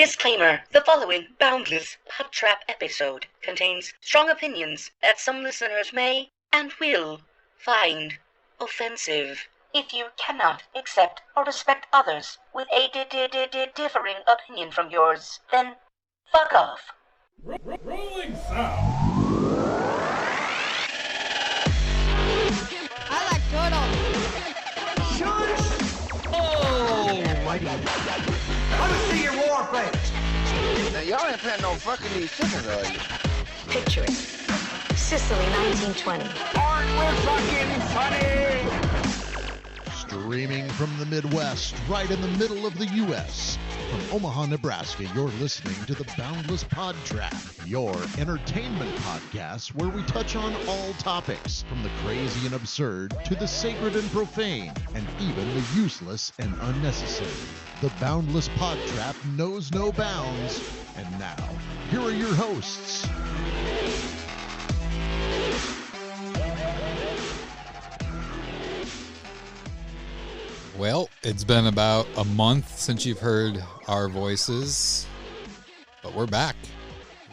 Disclaimer: the following Boundless PodTrap episode contains strong opinions that some listeners may and will find offensive. If you cannot accept or respect others with a differing opinion from yours, then fuck off. Rolling sound. I like turtles. Shush! Oh, mighty. Let me see your war face. Now, y'all ain't planning on fucking these chickens, are you? Picture it. Sicily, 1920. Aren't we fucking funny? Streaming from the Midwest, right in the middle of the U.S. From Omaha, Nebraska, you're listening to the Boundless PodTrap, your entertainment podcast where we touch on all topics, from the crazy and absurd to the sacred and profane, and even the useless and unnecessary. The Boundless PodTrap knows no bounds. And now, here are your hosts. Well, it's been about a month since you've heard our voices, but we're back.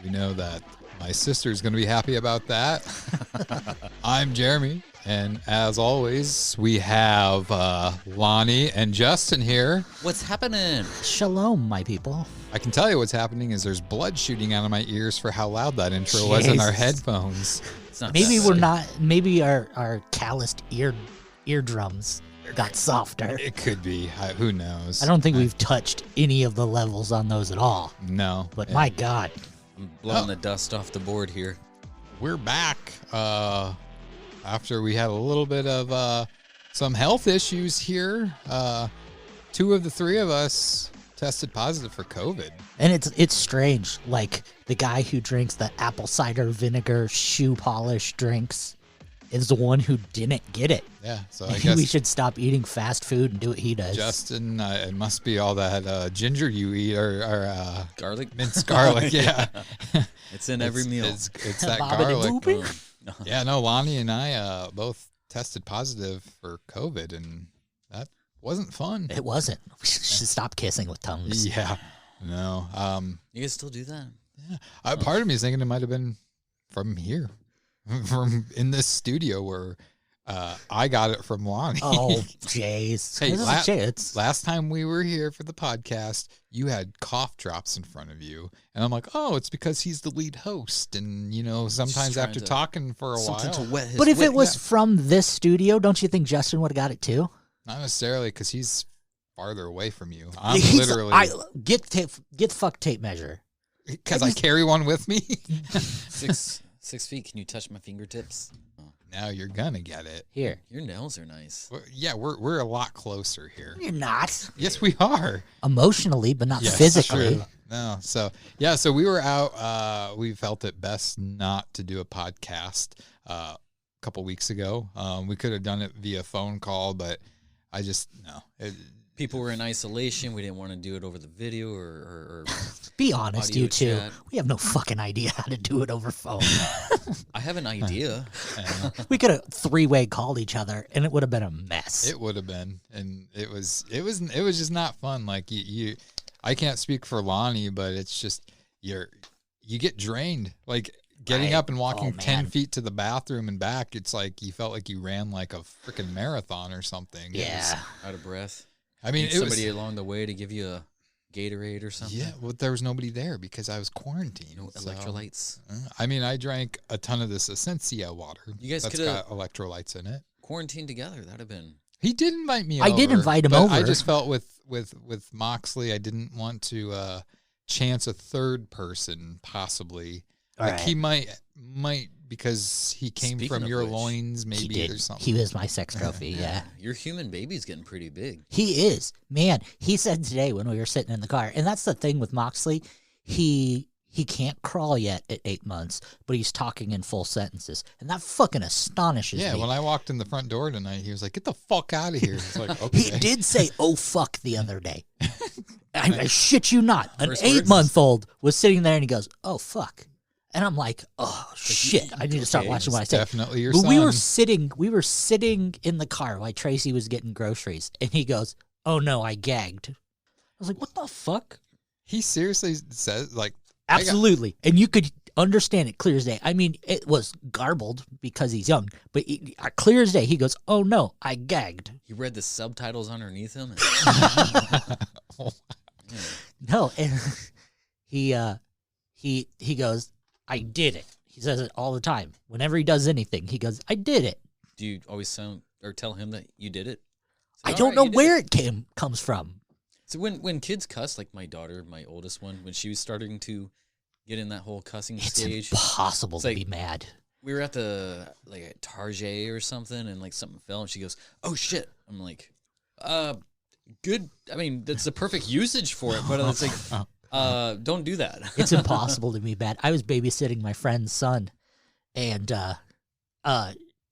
We know that my sister's going to be happy about that. I'm Jeremy, and as always, we have Lonnie and Justin here. What's happening? Shalom, my people. I can tell you what's happening is there's blood shooting out of my ears for how loud that intro was in our headphones. Maybe we're not. Maybe our calloused eardrums got softer. It could be. Who knows? I don't think we've touched any of the levels on those at all. No. But my God. I'm blowing the dust off the board here. We're back after we had a little bit of some health issues here. Two of the three of us tested positive for COVID. And it's strange. Like, the guy who drinks the apple cider vinegar shoe polish drinks is the one who didn't get it. Yeah, so I Maybe guess we should stop eating fast food and do what he does. Justin, it must be all that ginger you eat or Garlic? minced garlic. Yeah, It's in every meal. It's that Bobbity garlic. boopy. Yeah, no, Lonnie and I both tested positive for COVID, and that wasn't fun. It wasn't. We should stop kissing with tongues. Yeah, no. You guys still do that? Yeah, part of me is thinking it might have been from here. From in this studio where I got it from Lonnie. Oh, jeez. Hey, last time we were here for the podcast, you had cough drops in front of you. And I'm like, oh, it's because he's the lead host. And, you know, sometimes after talking for a while. To wet his But if wit. it was from this studio, don't you think Justin would have got it too? Not necessarily, because he's farther away from you. I'm He's- literally. Get fuck tape measure. Because I carry one with me. 6 feet. Can you touch my fingertips? Oh, Now you're going to get it. Here. your nails are nice. Yeah, we're a lot closer here. You're not. Yes, we are. Emotionally, but not Yes, physically. true. No, so we were out. We felt it best not to do a podcast a couple weeks ago. We could have done it via phone call, but I just no. People were in isolation. We didn't want to do it over the video or Be honest, audio you two. chat. We have no fucking idea how to do it over phone. I have an idea. We could have three-way called each other, and it would have been a mess. It would have been, and it was just not fun. Like you I can't speak for Lonnie, but it's just you get drained. Like getting Right. up and walking Oh, 10 man. feet to the bathroom and back. It's like you felt like you ran like a freaking marathon or something. It was- Yeah. Out of breath. I mean, Need it was somebody along the way to give you a Gatorade or something. Yeah, well, there was nobody there because I was quarantined. No so- electrolytes. I mean, I drank a ton of this Essentia water. You guys that's coulda- got electrolytes in it. Quarantine together. That'd have been. He did invite me I over. did invite him but over. I just felt with Moxley, I didn't want to chance a third person possibly. Like Right. he might because he came Speaking from of your which, loins, He maybe did. or something. He was my sex trophy, yeah. Your human baby's getting pretty big. He is. Man, he said today when we were sitting in the car, and that's the thing with Moxley, he can't crawl yet at 8 months, but he's talking in full sentences. And that fucking astonishes Yeah, me. when I walked in the front door tonight, he was like, "Get the fuck out of here!" It's like, okay. He did say, "Oh, fuck," the other day. I shit you not. An First words? 8-month-old was sitting there and he goes, "Oh, fuck." And I'm like, oh, shit. I need to start okay, watching what I It's say. definitely your But son. we were sitting in the car while Tracy was getting groceries. And he goes, "Oh, no, I gagged." I was like, what the fuck? He seriously says, like, Absolutely. And you could understand it clear as day. I mean, it was garbled because he's young, but clear as day, he goes, "Oh no, I gagged." He read the subtitles underneath him. No, and he goes, "I did it." He says it all the time. Whenever he does anything, he goes, "I did it." Do you always tell him that you did it? I don't know where it comes from. So when kids cuss, like my daughter, my oldest one, when she was starting to get in that whole cussing stage, It's impossible to be mad. We were at at Target or something, and like something fell, and she goes, "Oh shit!" I'm like, good. I mean, that's the perfect usage for it, but it's like, don't do that. It's impossible to be bad. I was babysitting my friend's son, and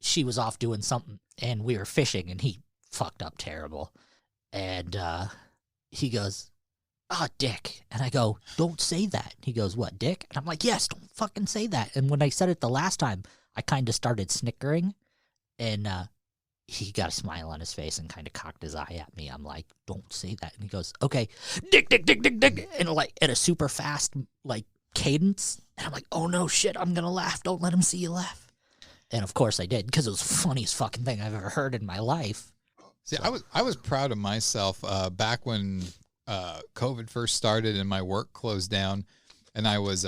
she was off doing something, and we were fishing, and he fucked up terrible, and he goes, "Ah, dick," and I go, "Don't say that." He goes, "What, dick?" And I'm like, "Yes, don't fucking say that." And when I said it the last time, I kind of started snickering, and he got a smile on his face and kind of cocked his eye at me. I'm like, "Don't say that." And he goes, "Okay, dick, dick, dick, dick, dick," and like at a super fast like cadence. And I'm like, "Oh no, shit, I'm gonna laugh. Don't let him see you laugh." And of course I did, because it was the funniest fucking thing I've ever heard in my life. See, so. I was proud of myself back when COVID first started and my work closed down, and I was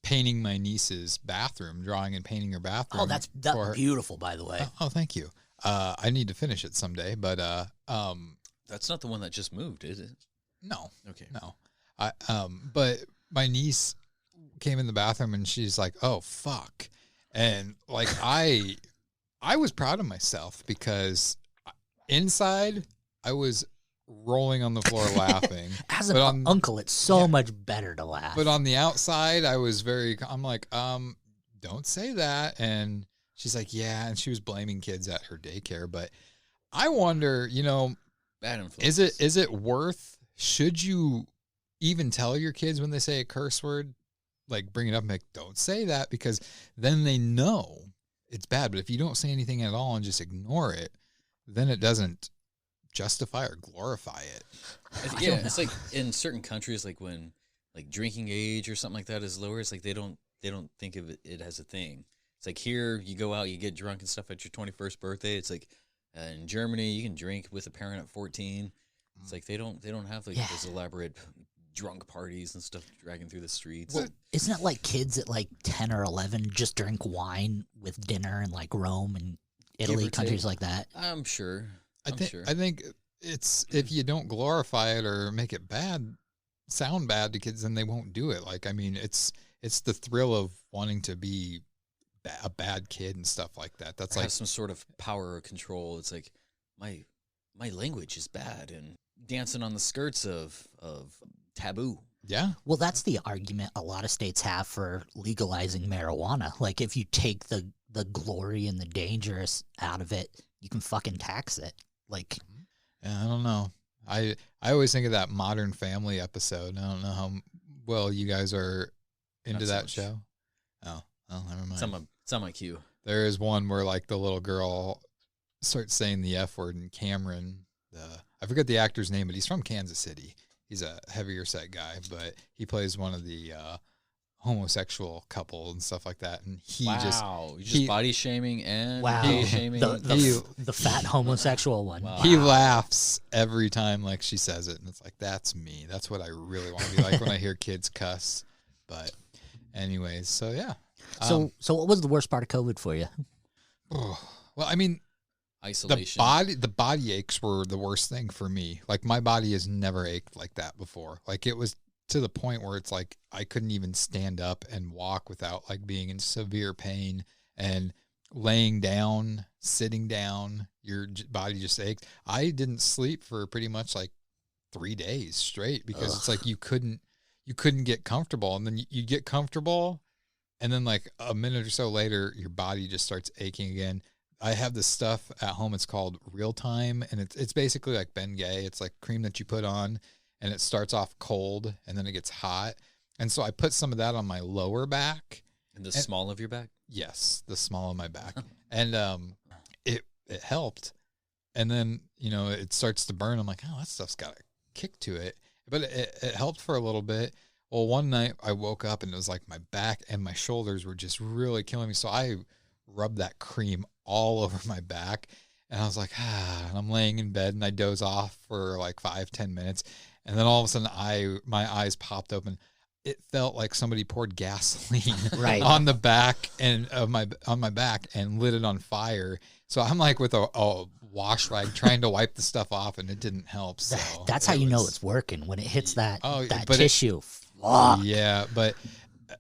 painting my niece's bathroom, drawing and painting her bathroom. Oh, that's beautiful, by the way. Oh, thank you. I need to finish it someday, but that's not the one that just moved, is it? No. Okay. No. But my niece came in the bathroom and she's like, "Oh fuck," and like I was proud of myself because inside I was rolling on the floor laughing. As an uncle, it's so much better to laugh. But on the outside, I'm like, don't say that. And she's like, yeah. And she was blaming kids at her daycare. But I wonder, bad influence. Is it worth, should you even tell your kids when they say a curse word, like bring it up and like, don't say that, because then they know it's bad. But if you don't say anything at all and just ignore it, then it doesn't justify or glorify it. Yeah, it's like in certain countries, like when like drinking age or something like that is lower, it's like they don't think of it as a thing. It's like here you go out, you get drunk and stuff at your 21st birthday. It's like in Germany you can drink with a parent at 14. It's like they don't have like those elaborate drunk parties and stuff dragging through the streets. Well, isn't it like kids at like 10 or 11 just drink wine with dinner in like Rome and Italy, countries like that? I'm sure. I think it's, if you don't glorify it or make it sound bad to kids, then they won't do it. Like, I mean, it's the thrill of wanting to be a bad kid and stuff like that. That's like some sort of power or control. It's like my language is bad and dancing on the skirts of taboo. Yeah. Well, that's the argument a lot of states have for legalizing marijuana. Like, if you take the glory and the dangerous out of it, you can fucking tax it. Like, yeah, I don't know. I always think of that Modern Family episode. I don't know how well you guys are into that show. Oh, well, never mind. It's on my queue. There is one where like the little girl starts saying the F word, and Cameron, I forget the actor's name, but he's from Kansas City. He's a heavier set guy, but he plays one of the homosexual couple and stuff like that. And you're just body shaming and gay shaming. The fat homosexual one. Wow. He laughs every time like she says it, and it's like, that's me. That's what I really want to be like when I hear kids cuss. But anyways, so yeah. So what was the worst part of COVID for you? Well, I mean, isolation. The body aches were the worst thing for me. Like, my body has never ached like that before. Like, it was to the point where it's like I couldn't even stand up and walk without like being in severe pain, and laying down, sitting down, your body just ached. I didn't sleep for pretty much like 3 days straight because it's like you couldn't get comfortable, and then you get comfortable, and then like a minute or so later your body just starts aching again. I have this stuff at home. It's called Real Time, and it's basically like Bengay. It's like cream that you put on, and it starts off cold, and then it gets hot. And so I put some of that on my lower back. And the small of your back? Yes, the small of my back. And it helped. And then, it starts to burn. I'm like, oh, that stuff's got a kick to it. but it helped for a little bit. Well, one night I woke up and it was like my back and my shoulders were just really killing me. So I rubbed that cream all over my back, and I was like, and I'm laying in bed and I doze off for like 5-10 minutes. And then all of a sudden my eyes popped open. It felt like somebody poured gasoline on the back and on my back and lit it on fire. So I'm like with a wash rag trying to wipe the stuff off, and it didn't help. So that's how you know it's working, when it hits that but tissue. Fuck. Yeah, but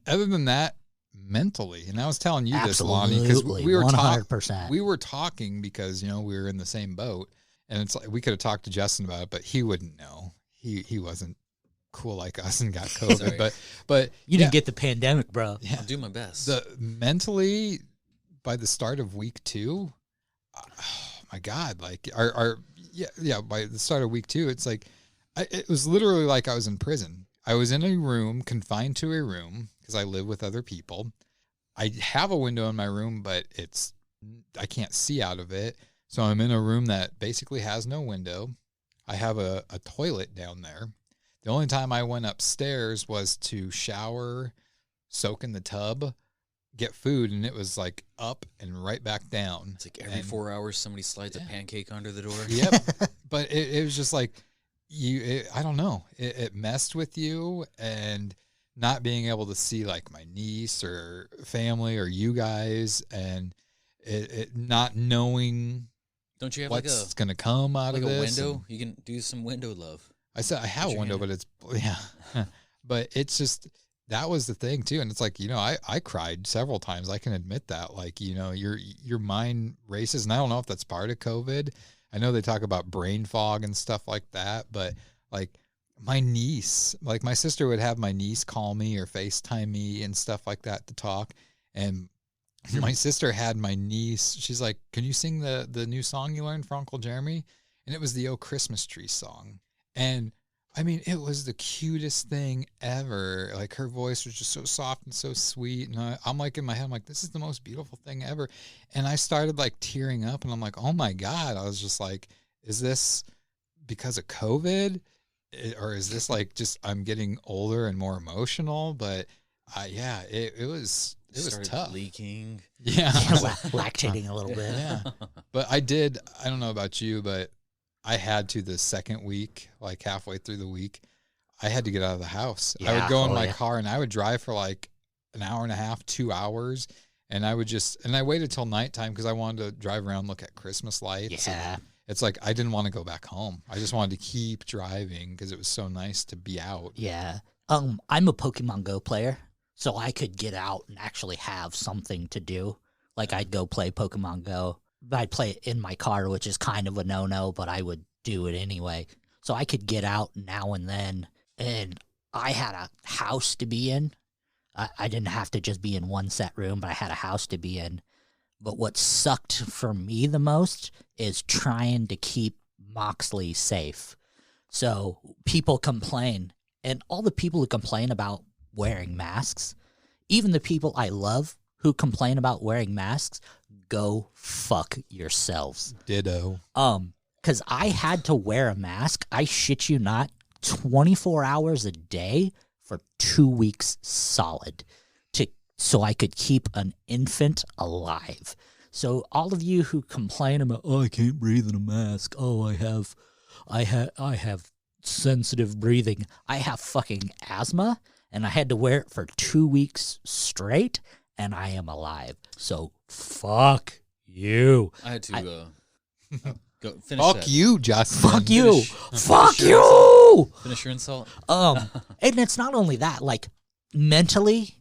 other than that, mentally, and I was telling you this, Lonnie, because we were 100%. We were talking because we were in the same boat, and it's like we could have talked to Justin about it, but he wouldn't know. He wasn't cool like us and got COVID. but you didn't get the pandemic, bro. Yeah. I'll do my best. Mentally, by the start of week 2, oh my God, like by the start of week 2, it's like it was literally like I was in prison. I was in a room, confined to a room, because I live with other people. I have a window in my room, but I can't see out of it. So I'm in a room that basically has no window. I have a toilet down there. The only time I went upstairs was to shower, soak in the tub, get food, and it was like up and right back down. It's like every 4 hours somebody slides a pancake under the door. Yep. But it was just like, I don't know. It messed with you, and not being able to see like my niece or family or you guys, and it not knowing. Don't you have what's going to come out of this? Like a window? You can do some window love. I said I have a window, but it's but it's just, that was the thing too. And it's like, I cried several times. I can admit that. Like, your mind races, and I don't know if that's part of COVID. I know they talk about brain fog and stuff like that, but like my niece, like my sister would have my niece call me or FaceTime me and stuff like that to talk. And my sister had my niece, she's like, can you sing the new song you learned for Uncle Jeremy? And it was the Oh Christmas Tree song. And I mean, it was the cutest thing ever. Like, her voice was just so soft and so sweet. And I'm like, in my head, I'm like, this is the most beautiful thing ever. And I started like tearing up, and I'm like, oh my God. I was just like, is this because of COVID? Or is this like just I'm getting older and more emotional? But it was tough. Leaking. Yeah. Lactating a little bit. Yeah. But I don't know about you, but I had to the second week, like halfway through the week, I had to get out of the house. I would go in my car, and I would drive for like an hour and a half, 2 hours. And I waited till nighttime because I wanted to drive around, look at Christmas lights. Yeah. It's like, I didn't want to go back home. I just wanted to keep driving because it was so nice to be out. Yeah. I'm a Pokemon Go player, so I could get out and actually have something to do. Like, I'd go play Pokemon Go. I'd play it in my car, which is kind of a no-no, but I would do it anyway. So I could get out now and then, and I had a house to be in. I didn't have to just be in one set room, but I had a house to be in. But what sucked for me the most is trying to keep Moxley safe. So people complain, and all the people who complain about wearing masks, even the people I love who complain about wearing masks, go fuck yourselves. Ditto. Because I had to wear a mask, I shit you not, 24 hours a day for 2 weeks solid, so I could keep an infant alive. So all of you who complain about, I can't breathe in a mask. I have sensitive breathing. I have fucking asthma, and I had to wear it for 2 weeks straight, and I am alive. So fuck you. I had to go finish. Fuck that. you, Justin. Fuck you. Fuck you. Finish your insult. And it's not only that, like, mentally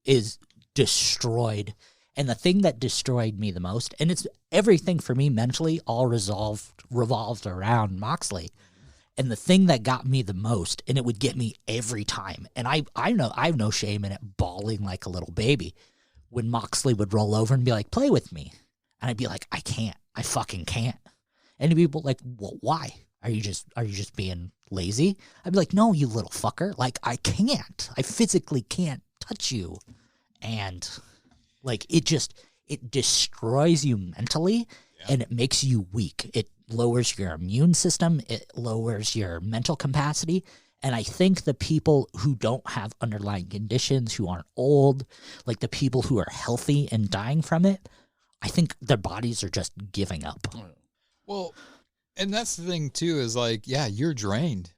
is destroyed. And the thing that destroyed me the most, and it's everything for me mentally all revolved around Moxley. And the thing that got me the most, and it would get me every time, and I know I have no shame in it, bawling like a little baby, when Moxley would roll over and be like, play with me. And I'd be like, I can't. I fucking can't. And people like, well, why? Are you just being lazy? I'd be like, no, you little fucker. Like, I can't. I physically can't touch you. And like, it destroys you mentally, and it makes you weak. It lowers your immune system. It lowers your mental capacity. And I think the people who don't have underlying conditions, who aren't old, like the people who are healthy and dying from it, I think their bodies are just giving up. Well, and that's the thing too, is like, yeah, you're drained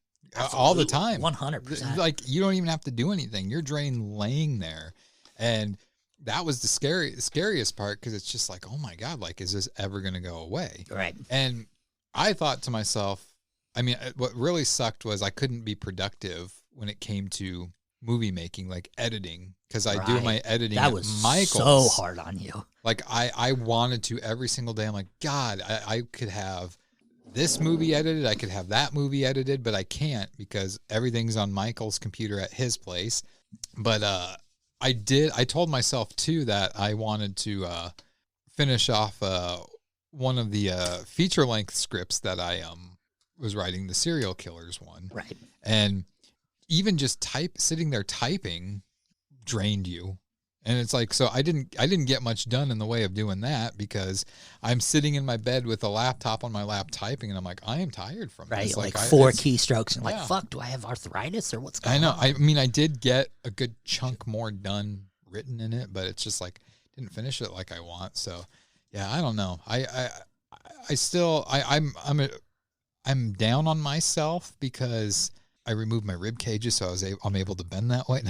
all the time. 100%. Like, you don't even have to do anything. You're drained laying there. And that was the scariest part, because it's just like, oh my God, like, is this ever going to go away? Right. And I thought to myself, I mean, what really sucked was I couldn't be productive when it came to movie making, like editing, because I do my editing that at was Michael's. so hard on you. Like, I wanted to every single day. I'm like, God, I could have this movie edited, I could have that movie edited, but I can't because everything's on Michael's computer at his place. But I told myself too that I wanted to finish off one of the feature length scripts that I was writing, the serial killers one. Right. And even just sitting there typing drained you. And it's like, so I didn't get much done in the way of doing that, because I'm sitting in my bed with a laptop on my lap typing, and I'm like, I am tired from right, this. like 4 keystrokes, and like, fuck, do I have arthritis or what's going on? I mean, I did get a good chunk more done written in it, but it's just like, didn't finish it like I want. So yeah, I don't know. I'm down on myself because I removed my rib cages, so I'm able to bend that way.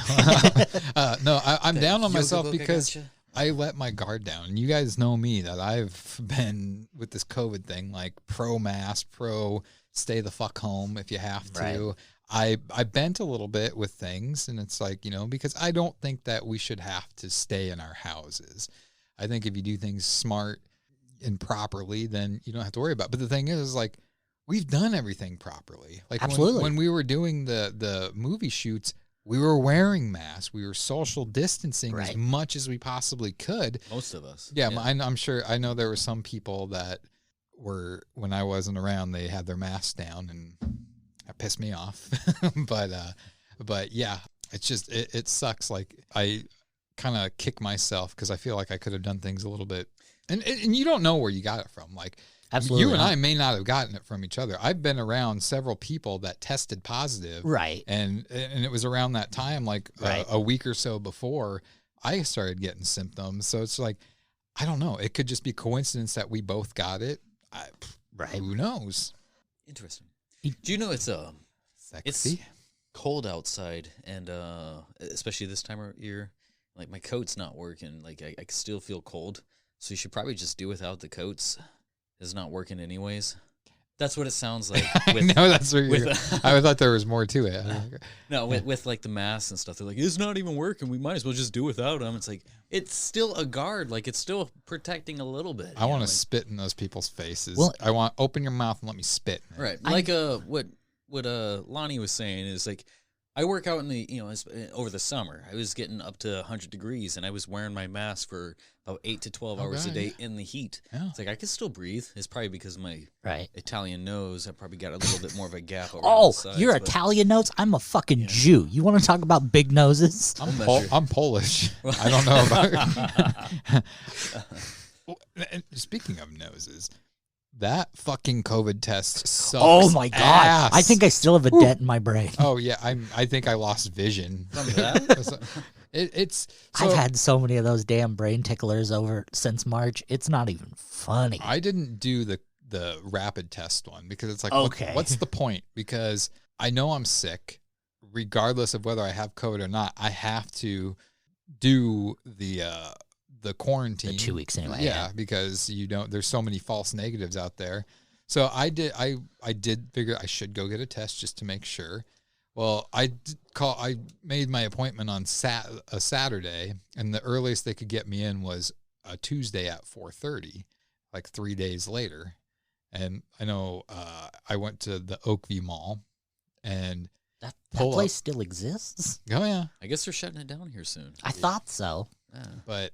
No, I'm down on myself because I let my guard down. And you guys know me, that I've been with this COVID thing, like pro mask, pro stay the fuck home if you have to. Right. I bent a little bit with things, and it's like, because I don't think that we should have to stay in our houses. I think if you do things smart and properly, then you don't have to worry about it. But the thing is like, we've done everything properly. Like, absolutely. When we were doing the movie shoots, we were wearing masks. We were social distancing as much as we possibly could. Most of us. Yeah. I'm sure. I know there were some people that were, when I wasn't around, they had their masks down, and that pissed me off. But yeah, it's just, it sucks. Like, I kind of kick myself because I feel like I could have done things a little bit, and you don't know where you got it from. Like, absolutely, you and I may not have gotten it from each other. I've been around several people that tested positive. Right. And it was around that time, like a week or so before I started getting symptoms. So it's like, I don't know. It could just be coincidence that we both got it. Who knows? Interesting. Do you know it's sexy? It's cold outside, and especially this time of year, like my coat's not working. Like I still feel cold. So you should probably just do without the coats. It's not working anyways. That's what it sounds like. No, that's what you're. I thought there was more to it. No, with like the masks and stuff, they're like, it's not even working. We might as well just do without them. It's like, it's still a guard. Like, it's still protecting a little bit. I want to spit in those people's faces. Well, I want open your mouth and let me spit. Right. Like what Lonnie was saying is like, I work out in the, over the summer. I was getting up to 100 degrees, and I was wearing my mask for about 8 to 12 hours a day in the heat. Yeah. It's like, I could still breathe. It's probably because of my Italian nose. I probably got a little bit more of a gap around the sides, you're Italian nose? I'm a fucking Jew. You want to talk about big noses? I'm Polish. I don't know about Speaking of noses, that fucking COVID test sucks. Oh my God. Ass. I think I still have a dent in my brain. Oh yeah. I think I lost vision from that. I've had so many of those damn brain ticklers over since March. It's not even funny. I didn't do the rapid test one because it's like, what's the point? Because I know I'm sick, regardless of whether I have COVID or not. I have to do the quarantine. 2 weeks anyway. Yeah, because there's so many false negatives out there. So I did figure I should go get a test just to make sure. Well, I made my appointment on a Saturday, and the earliest they could get me in was a Tuesday at 4:30, like 3 days later. And I know I went to the Oakview Mall, and that place still exists. Oh yeah, I guess they're shutting it down here soon. I thought so. Yeah. But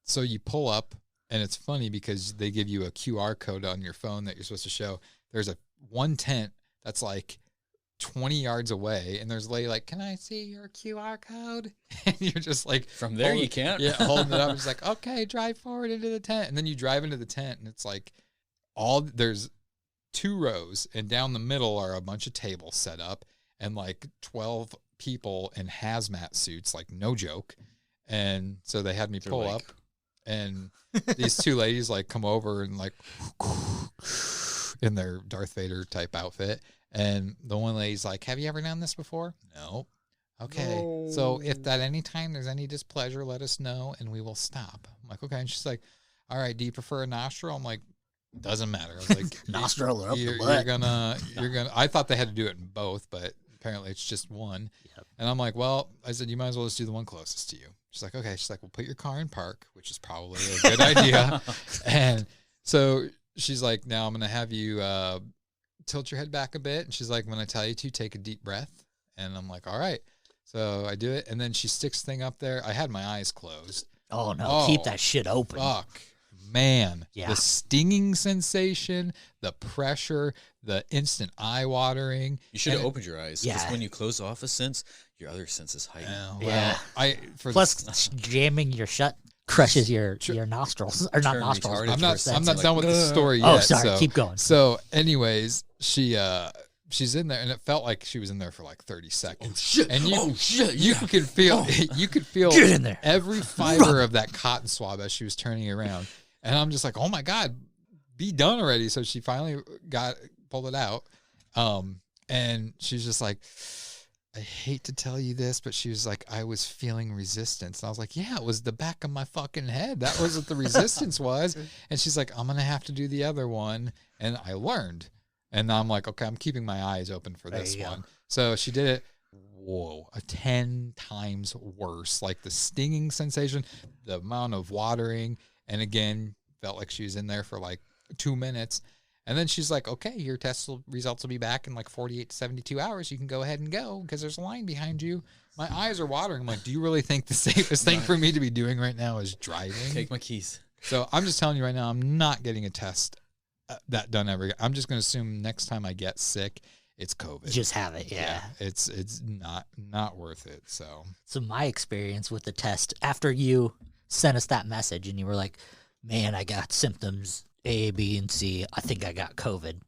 so you pull up, and it's funny because they give you a QR code on your phone that you're supposed to show. There's one tent that's like 20 yards away, and there's a lady like, can I see your QR code? And you're just like, from there you can't. Yeah, holding it up. It's like, okay, drive forward into the tent. And then you drive into the tent, and it's like there's 2 rows, and down the middle are a bunch of tables set up. and like 12 people in hazmat suits, like no joke. And so they had me pull up, and these two ladies like come over and like in their Darth Vader type outfit. And the one lady's like, have you ever done this before? No. Okay. No. So if at any time there's any displeasure, let us know and we will stop. I'm like, okay. And she's like, all right, do you prefer a nostril? I'm like, doesn't matter. I was like, nostril or up you're the butt. You're gonna, I thought they had to do it in both, but apparently it's just one. Yep. And I'm like, well, I said, you might as well just do the one closest to you. She's like, okay. She's like, we'll put your car in park, which is probably a good idea. And so she's like, now I'm going to have you tilt your head back a bit. And she's like, when I tell you to, take a deep breath. And I'm like, all right. So I do it. And then she sticks the thing up there. I had my eyes closed. Oh, no. Keep that shit open. Fuck. Man. Yeah. The stinging sensation, the pressure, the instant eye watering. You should have opened your eyes. Yeah. Because when you close off a sense, your other senses heighten. Well, Plus, jamming your shut crushes your nostrils. Or not nostrils. I'm not done with the story yet. Oh, sorry. Keep going. So anyways, she's in there, and it felt like she was in there for like 30 seconds. Oh shit! And you could feel Get in there. every fiber of that cotton swab as she was turning around, and I'm just like, oh my god, be done already. So she finally pulled it out, and she's just like, I hate to tell you this, but she was like, I was feeling resistance. And I was like, yeah, it was the back of my fucking head. That was what the resistance was. And she's like, I'm going to have to do the other one. And I learned. And I'm like, okay, I'm keeping my eyes open for this one. So she did it. Whoa, 10 times worse. Like the stinging sensation, the amount of watering. And again, felt like she was in there for like 2 minutes. And then she's like, okay, your test results will be back in like 48 to 72 hours. You can go ahead and go because there's a line behind you. My eyes are watering. I'm like, do you really think the safest thing for me to be doing right now is driving? Take my keys. So I'm just telling you right now, I'm not getting a test that done ever. I'm just going to assume next time I get sick, it's COVID. Just have it, yeah. It's not worth it. So my experience with the test, after you sent us that message and you were like, man, I got symptoms A, B, and C. I think I got COVID.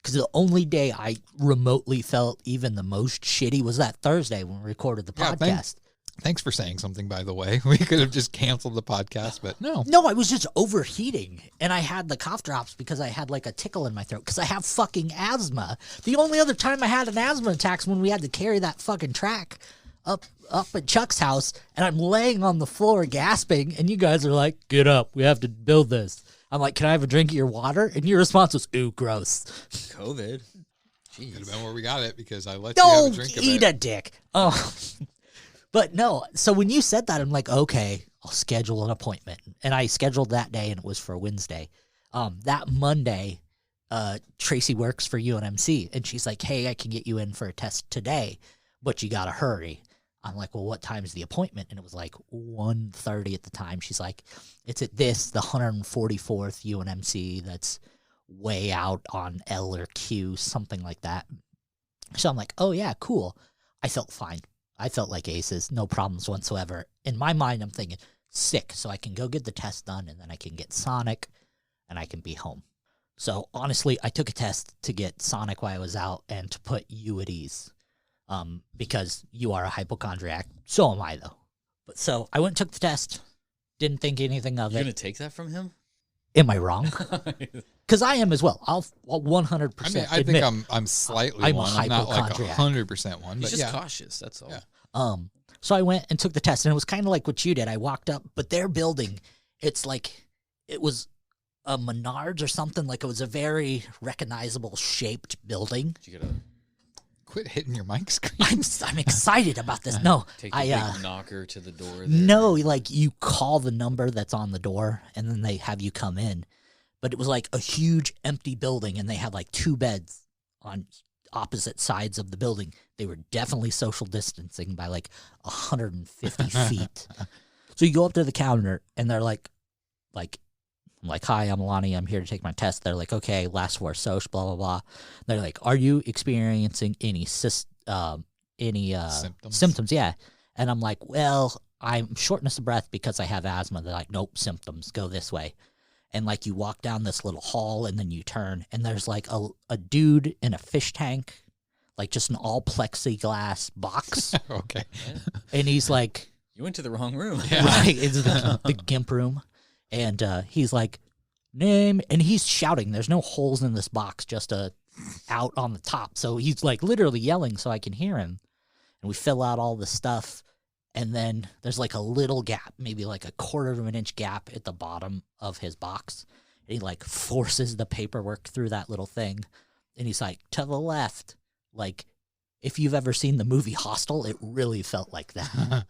Because the only day I remotely felt even the most shitty was that Thursday when we recorded the podcast. Thanks for saying something, by the way. We could have just canceled the podcast, but no. No, I was just overheating. And I had the cough drops because I had like a tickle in my throat because I have fucking asthma. The only other time I had an asthma attack is when we had to carry that fucking track up at Chuck's house. And I'm laying on the floor gasping. And you guys are like, get up. We have to build this. I'm like, can I have a drink of your water? And your response was, ooh, gross. COVID. Jeez. Could have been where we got it because I let you have a drink of it. Don't eat a dick. Oh. But no, so when you said that, I'm like, okay, I'll schedule an appointment. And I scheduled that day, and it was for Wednesday. That Monday, Tracy works for UNMC, and she's like, hey, I can get you in for a test today, but you got to hurry. I'm like, well, what time is the appointment? And it was like 1:30 at the time. She's like, it's at the 144th UNMC that's way out on L or Q, something like that. So I'm like, oh, yeah, cool. I felt fine. I felt like aces, no problems whatsoever. In my mind, I'm thinking, sick, so I can go get the test done, and then I can get Sonic, and I can be home. So honestly, I took a test to get Sonic while I was out and to put you at ease. Because you are a hypochondriac. So am I, though. But so I went and took the test. Didn't think anything of it. You're going to take that from him? Am I wrong? Because I am as well. I'll 100% I mean, I admit, think I'm slightly I'm one. a I'm not like hypochondriac. 100% one. He's But just yeah. cautious, that's all. Yeah. So I went and took the test, and it was kind of like what you did. I walked up, but their building, it's like, it was a Menards or something. Like, it was a very recognizable shaped building. You gotta Quit hitting your mic screen. I'm excited about this. No, take the big knocker to the door there. No, like you call the number that's on the door, and then they have you come in. But it was like a huge empty building, and they had like 2 beds on opposite sides of the building. They were definitely social distancing by like 150 feet. So you go up to the counter, and they're like, I'm like, hi, I'm Lonnie. I'm here to take my test. They're like, okay, last 4 social, blah, blah, blah. They're like, are you experiencing any symptoms? Yeah. And I'm like, well, I'm shortness of breath because I have asthma. They're like, nope, symptoms, go this way. And like you walk down this little hall, and then you turn, and there's like a dude in a fish tank, like just an all plexiglass box. Okay. And he's like, You went to the wrong room. right, it's the GIMP room. And he's like, name, and he's shouting. There's no holes in this box, just out on the top. So he's like literally yelling so I can hear him. And we fill out all the stuff. And then there's like a little gap, maybe like a 1/4 of an inch gap at the bottom of his box. And he like forces the paperwork through that little thing. And he's like, to the left. Like, if you've ever seen the movie Hostel, it really felt like that.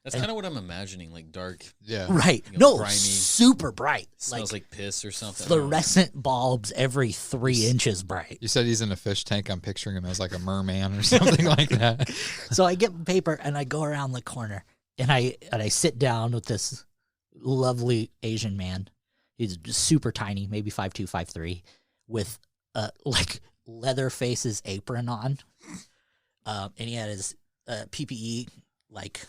That's kind of what I'm imagining, like dark. Yeah. Right. You know, No, grimy. super bright. Smells like piss or something. Fluorescent bulbs every 3 inches bright. You said he's in a fish tank. I'm picturing him as like a merman or something like that. So I get paper and I go around the corner and I sit down with this lovely Asian man. He's super tiny, maybe 5'2", 5'3", with like Leatherface's apron on. And he had his PPE like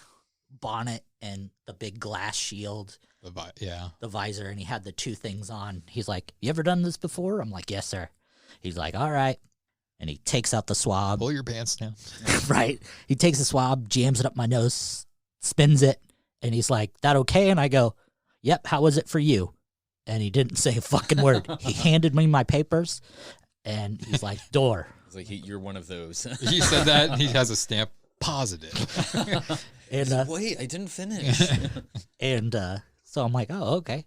bonnet and the big glass shield. The visor, and he had the 2 things on. He's like, you ever done this before? I'm like, yes, sir. He's like, all right. And he takes out the swab. Pull your pants down. Right. He takes the swab, jams it up my nose, spins it, and he's like, that okay? And I go, yep, how was it for you? And he didn't say a fucking word. He handed me my papers, and he's like, door. It's like, you're one of those. He said that, and he has a stamp positive. And wait, I didn't finish. And so I'm like, oh, okay.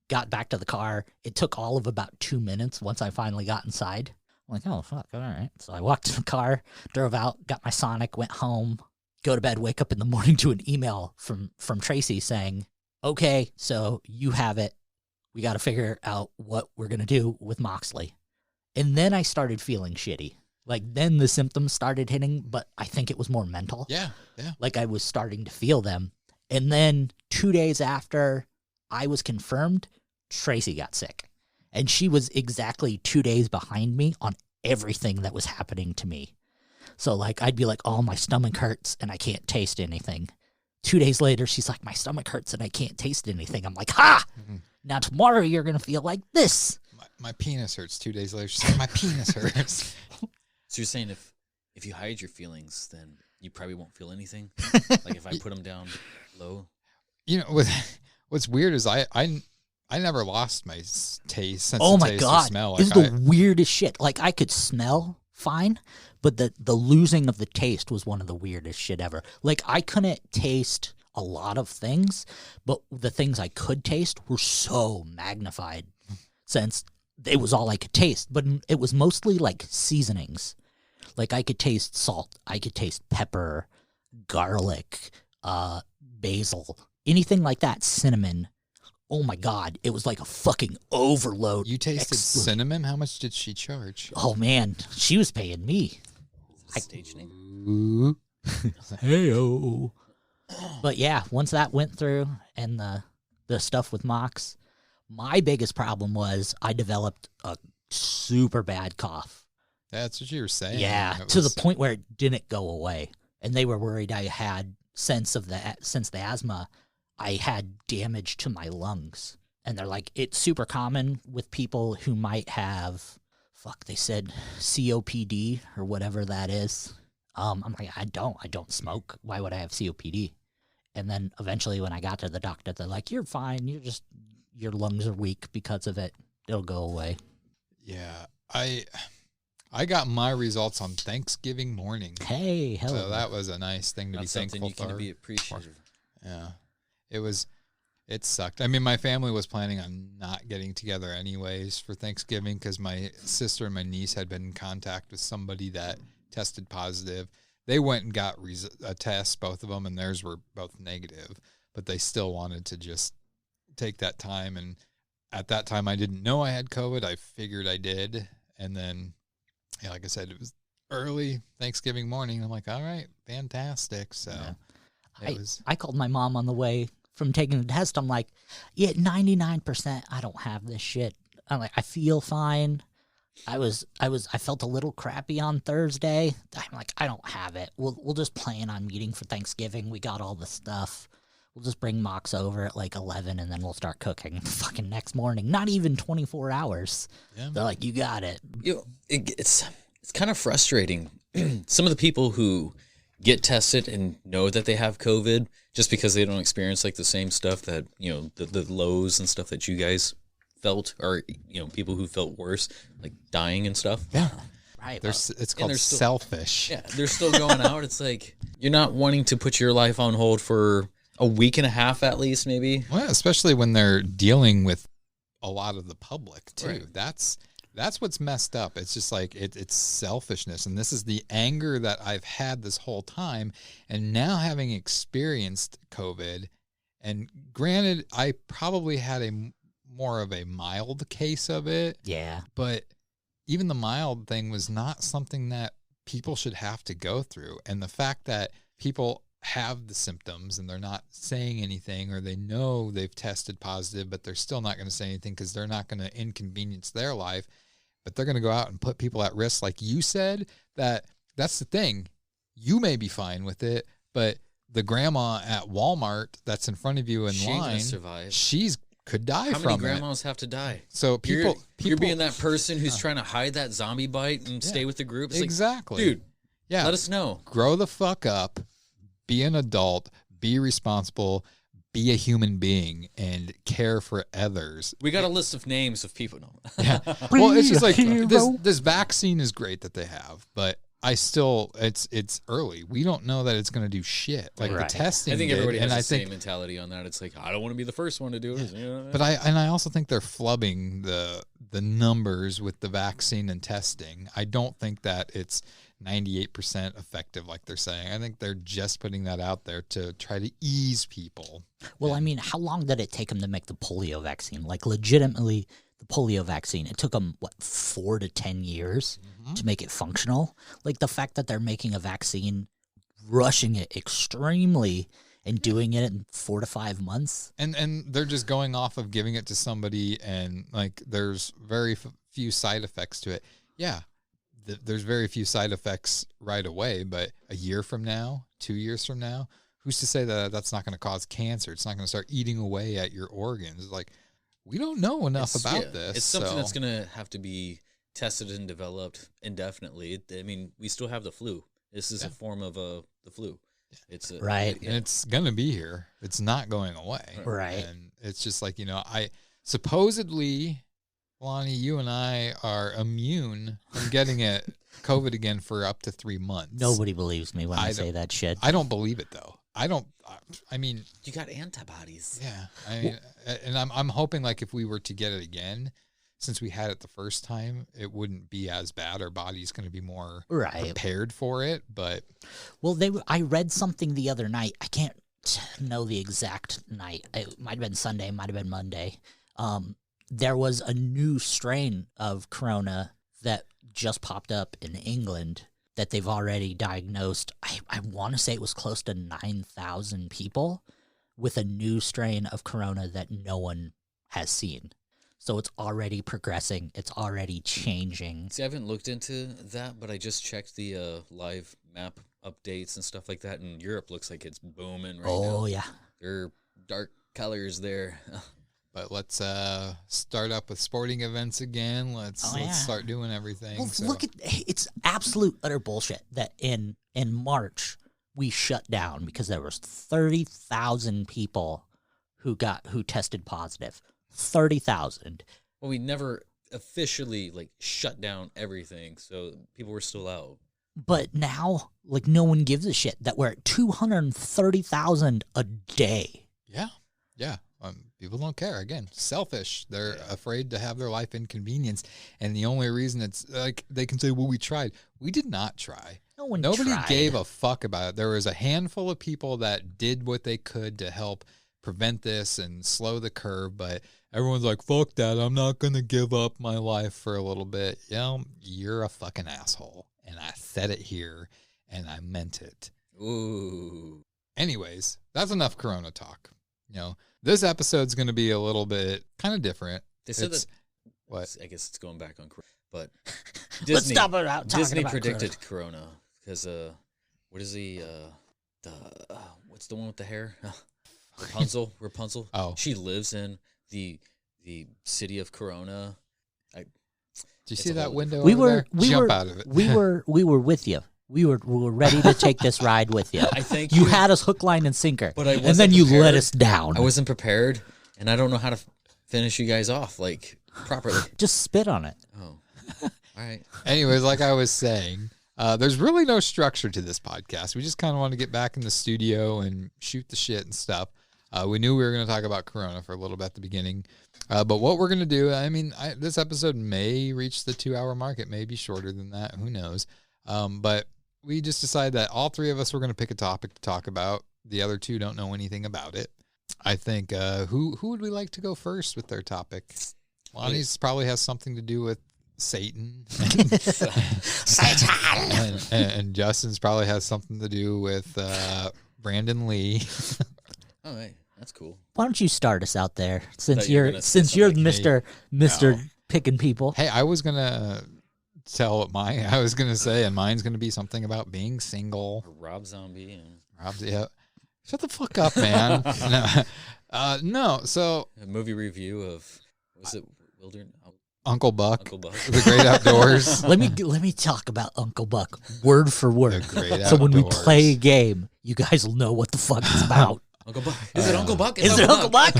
Got back to the car. It took all of about 2 minutes once I finally got inside. I'm like, oh, fuck, all right. So I walked to the car, drove out, got my Sonic, went home, go to bed, wake up in the morning to an email from Tracy saying, okay, so you have it. We got to figure out what we're going to do with Moxley. And then I started feeling shitty. Like, then the symptoms started hitting, but I think it was more mental. Yeah. Like, I was starting to feel them. And then 2 days after I was confirmed, Tracy got sick. And she was exactly 2 days behind me on everything that was happening to me. So, like, I'd be like, oh, my stomach hurts and I can't taste anything. 2 days later, she's like, my stomach hurts and I can't taste anything. I'm like, ha! Mm-hmm. Now tomorrow you're going to feel like this. My penis hurts. 2 days later, she's like, my penis hurts. So you're saying if you hide your feelings, then you probably won't feel anything? Like if I put them down low? You know, what's weird is I never lost my taste, sense oh of my taste God. or smell. Like this is the weirdest shit. Like, I could smell fine, but the losing of the taste was one of the weirdest shit ever. Like, I couldn't taste a lot of things, but the things I could taste were so magnified since it was all I could taste. But it was mostly like seasonings. Like, I could taste salt, I could taste pepper, garlic, basil, anything like that, cinnamon. Oh my God, it was like a fucking overload. You tasted cinnamon? How much did she charge? Oh man, she was paying me. Stage name. Hey-o. But yeah, once that went through and the stuff with Mox, my biggest problem was I developed a super bad cough. That's what you were saying. Yeah, to the point where it didn't go away. And they were worried I had, since the asthma, I had damage to my lungs. And they're like, it's super common with people who might have, they said COPD or whatever that is. I'm like, I don't smoke. Why would I have COPD? And then eventually when I got to the doctor, they're like, you're fine. Your lungs are weak because of it. It'll go away. Yeah, I got my results on Thanksgiving morning. Hey, hello. So that was a nice thing to be thankful for. To be appreciative. Yeah, it sucked. I mean, my family was planning on not getting together anyways for Thanksgiving because my sister and my niece had been in contact with somebody that tested positive. They went and got a test, both of them, and theirs were both negative. But they still wanted to just take that time. And at that time, I didn't know I had COVID. I figured I did. And then, yeah, like I said, it was early Thanksgiving morning. I'm like, all right, fantastic. So I called my mom on the way from taking the test. I'm like, yeah, 99%, I don't have this shit. I'm like, I feel fine. I felt a little crappy on Thursday. I'm like, I don't have it. We'll just plan on meeting for Thanksgiving. We got all the stuff. We'll just bring Mox over at like 11 and then we'll start cooking fucking next morning. Not even 24 hours. Yeah. They're like, you got it. It's It's kind of frustrating. Some of the people who get tested and know that they have COVID just because they don't experience like the same stuff that, you know, the lows and stuff that you guys felt, or, you know, people who felt worse, like dying and stuff. Yeah. Right. It's called selfish. Yeah, they're still going out. It's like you're not wanting to put your life on hold for a week and a half at least, maybe. Well, especially when they're dealing with a lot of the public too. Right. That's what's messed up. It's just like it's selfishness, and this is the anger that I've had this whole time. And now having experienced COVID, and granted, I probably had more of a mild case of it. Yeah. But even the mild thing was not something that people should have to go through. And the fact that people have the symptoms and they're not saying anything, or they know they've tested positive, but they're still not going to say anything because they're not going to inconvenience their life, but they're going to go out and put people at risk. Like you said, that's the thing. You may be fine with it, but the grandma at Walmart that's in front of you in line, she's could die from it. How many grandmas have to die? So you're being that person who's trying to hide that zombie bite and stay with the group. It's exactly. Like, dude, let us know. Grow the fuck up. Be an adult. Be responsible. Be a human being and care for others. We got a list of names of people. Yeah. Well, it's just like this vaccine is great that they have, but it's early. We don't know that it's going to do shit. Like the testing. I think everybody has the same mentality on that. It's like, I don't want to be the first one to do it. You know? But I also think they're flubbing the numbers with the vaccine and testing. I don't think that it's 98% effective like they're saying. I think they're just putting that out there to try to ease people. Well, I mean, how long did it take them to make the polio vaccine? Like legitimately, the polio vaccine, it took them, 4 to 10 years to make it functional? Like the fact that they're making a vaccine, rushing it extremely, and doing it in 4 to 5 months. And they're just going off of giving it to somebody, and like there's very few side effects to it. Yeah, there's very few side effects right away, but a year from now, 2 years from now, who's to say that that's not going to cause cancer? It's not going to start eating away at your organs. Like, we don't know enough about this. It's something that's going to have to be tested and developed indefinitely. I mean, we still have the flu. This is a form of the flu. It's right. And it's going to be here. It's not going away. Right. And it's just like, I supposedly, Lonnie, you and I are immune from getting COVID again for up to 3 months. Nobody believes me when I say that shit. I don't believe it though. I mean, you got antibodies. Yeah. I mean, and I'm hoping like if we were to get it again, since we had it the first time, it wouldn't be as bad. Our body's going to be more prepared for it. But I read something the other night. I can't know the exact night. It might have been Sunday, might have been Monday. There was a new strain of corona that just popped up in England that they've already diagnosed. I want to say it was close to 9,000 people with a new strain of corona that no one has seen. So it's already progressing. It's already changing. See, I haven't looked into that, but I just checked the live map updates and stuff like that, and Europe looks like it's booming right now. Oh, yeah. There are dark colors there. But let's start up with sporting events again. Let's start doing everything. Well, look at it's absolute utter bullshit that in March we shut down because there was 30,000 people who tested positive. 30,000. Well, we never officially shut down everything, so people were still out. But now, no one gives a shit that we're at 230,000 a day. Yeah, yeah. People don't care. Again, selfish. They're afraid to have their life inconvenienced, and the only reason it's they can say, "Well, we tried." We did not try. Nobody gave a fuck about it. There was a handful of people that did what they could to help prevent this and slow the curve, but everyone's like, fuck that, I'm not going to give up my life for a little bit. You're a fucking asshole. And I said it here, and I meant it. Ooh. Anyways, that's enough Corona talk. This episode's going to be a little bit kind of different. They said that, what? I guess it's going back on Corona, but Let's stop it out Disney about predicted Corona because, what is what's the one with the hair? Rapunzel. Oh, she lives in the city of Corona. you see that window We over were there? we Jump were out of it. we were with you. We were ready to take this ride with you. I think you had us hook, line, and sinker, But I and wasn't then you let prepared. us down. I wasn't prepared, and I don't know how to finish you guys off like properly. Just spit on it. Oh, all right. Anyways, like I was saying, there's really no structure to this podcast. We just kind of want to get back in the studio and shoot the shit and stuff. We knew we were going to talk about Corona for a little bit at the beginning. But what we're going to do, I mean, this episode may reach the 2-hour mark. It may be shorter than that. Who knows? But we just decided that all three of us were going to pick a topic to talk about. The other two don't know anything about it. I think, who would we like to go first with their topic? Lonnie's probably has something to do with Satan. And Justin's probably has something to do with Brandon Lee. All right, that's cool. Why don't you start us out there, since you were you're gonna say since you're something Mister No. picking people. Hey, I was going to tell what I was going to say, and mine's going to be something about being single. Or Rob Zombie and Yeah. Shut the fuck up, man. No, so a movie review of was it Wilderness? Uncle Buck, Uncle Buck. The Great Outdoors. Let me talk about Uncle Buck word for word. The Great So when we Outdoors. play a game, you guys will know what the fuck it's about. Uncle Buck. Is it Uncle Buck? Is it Uncle Buck?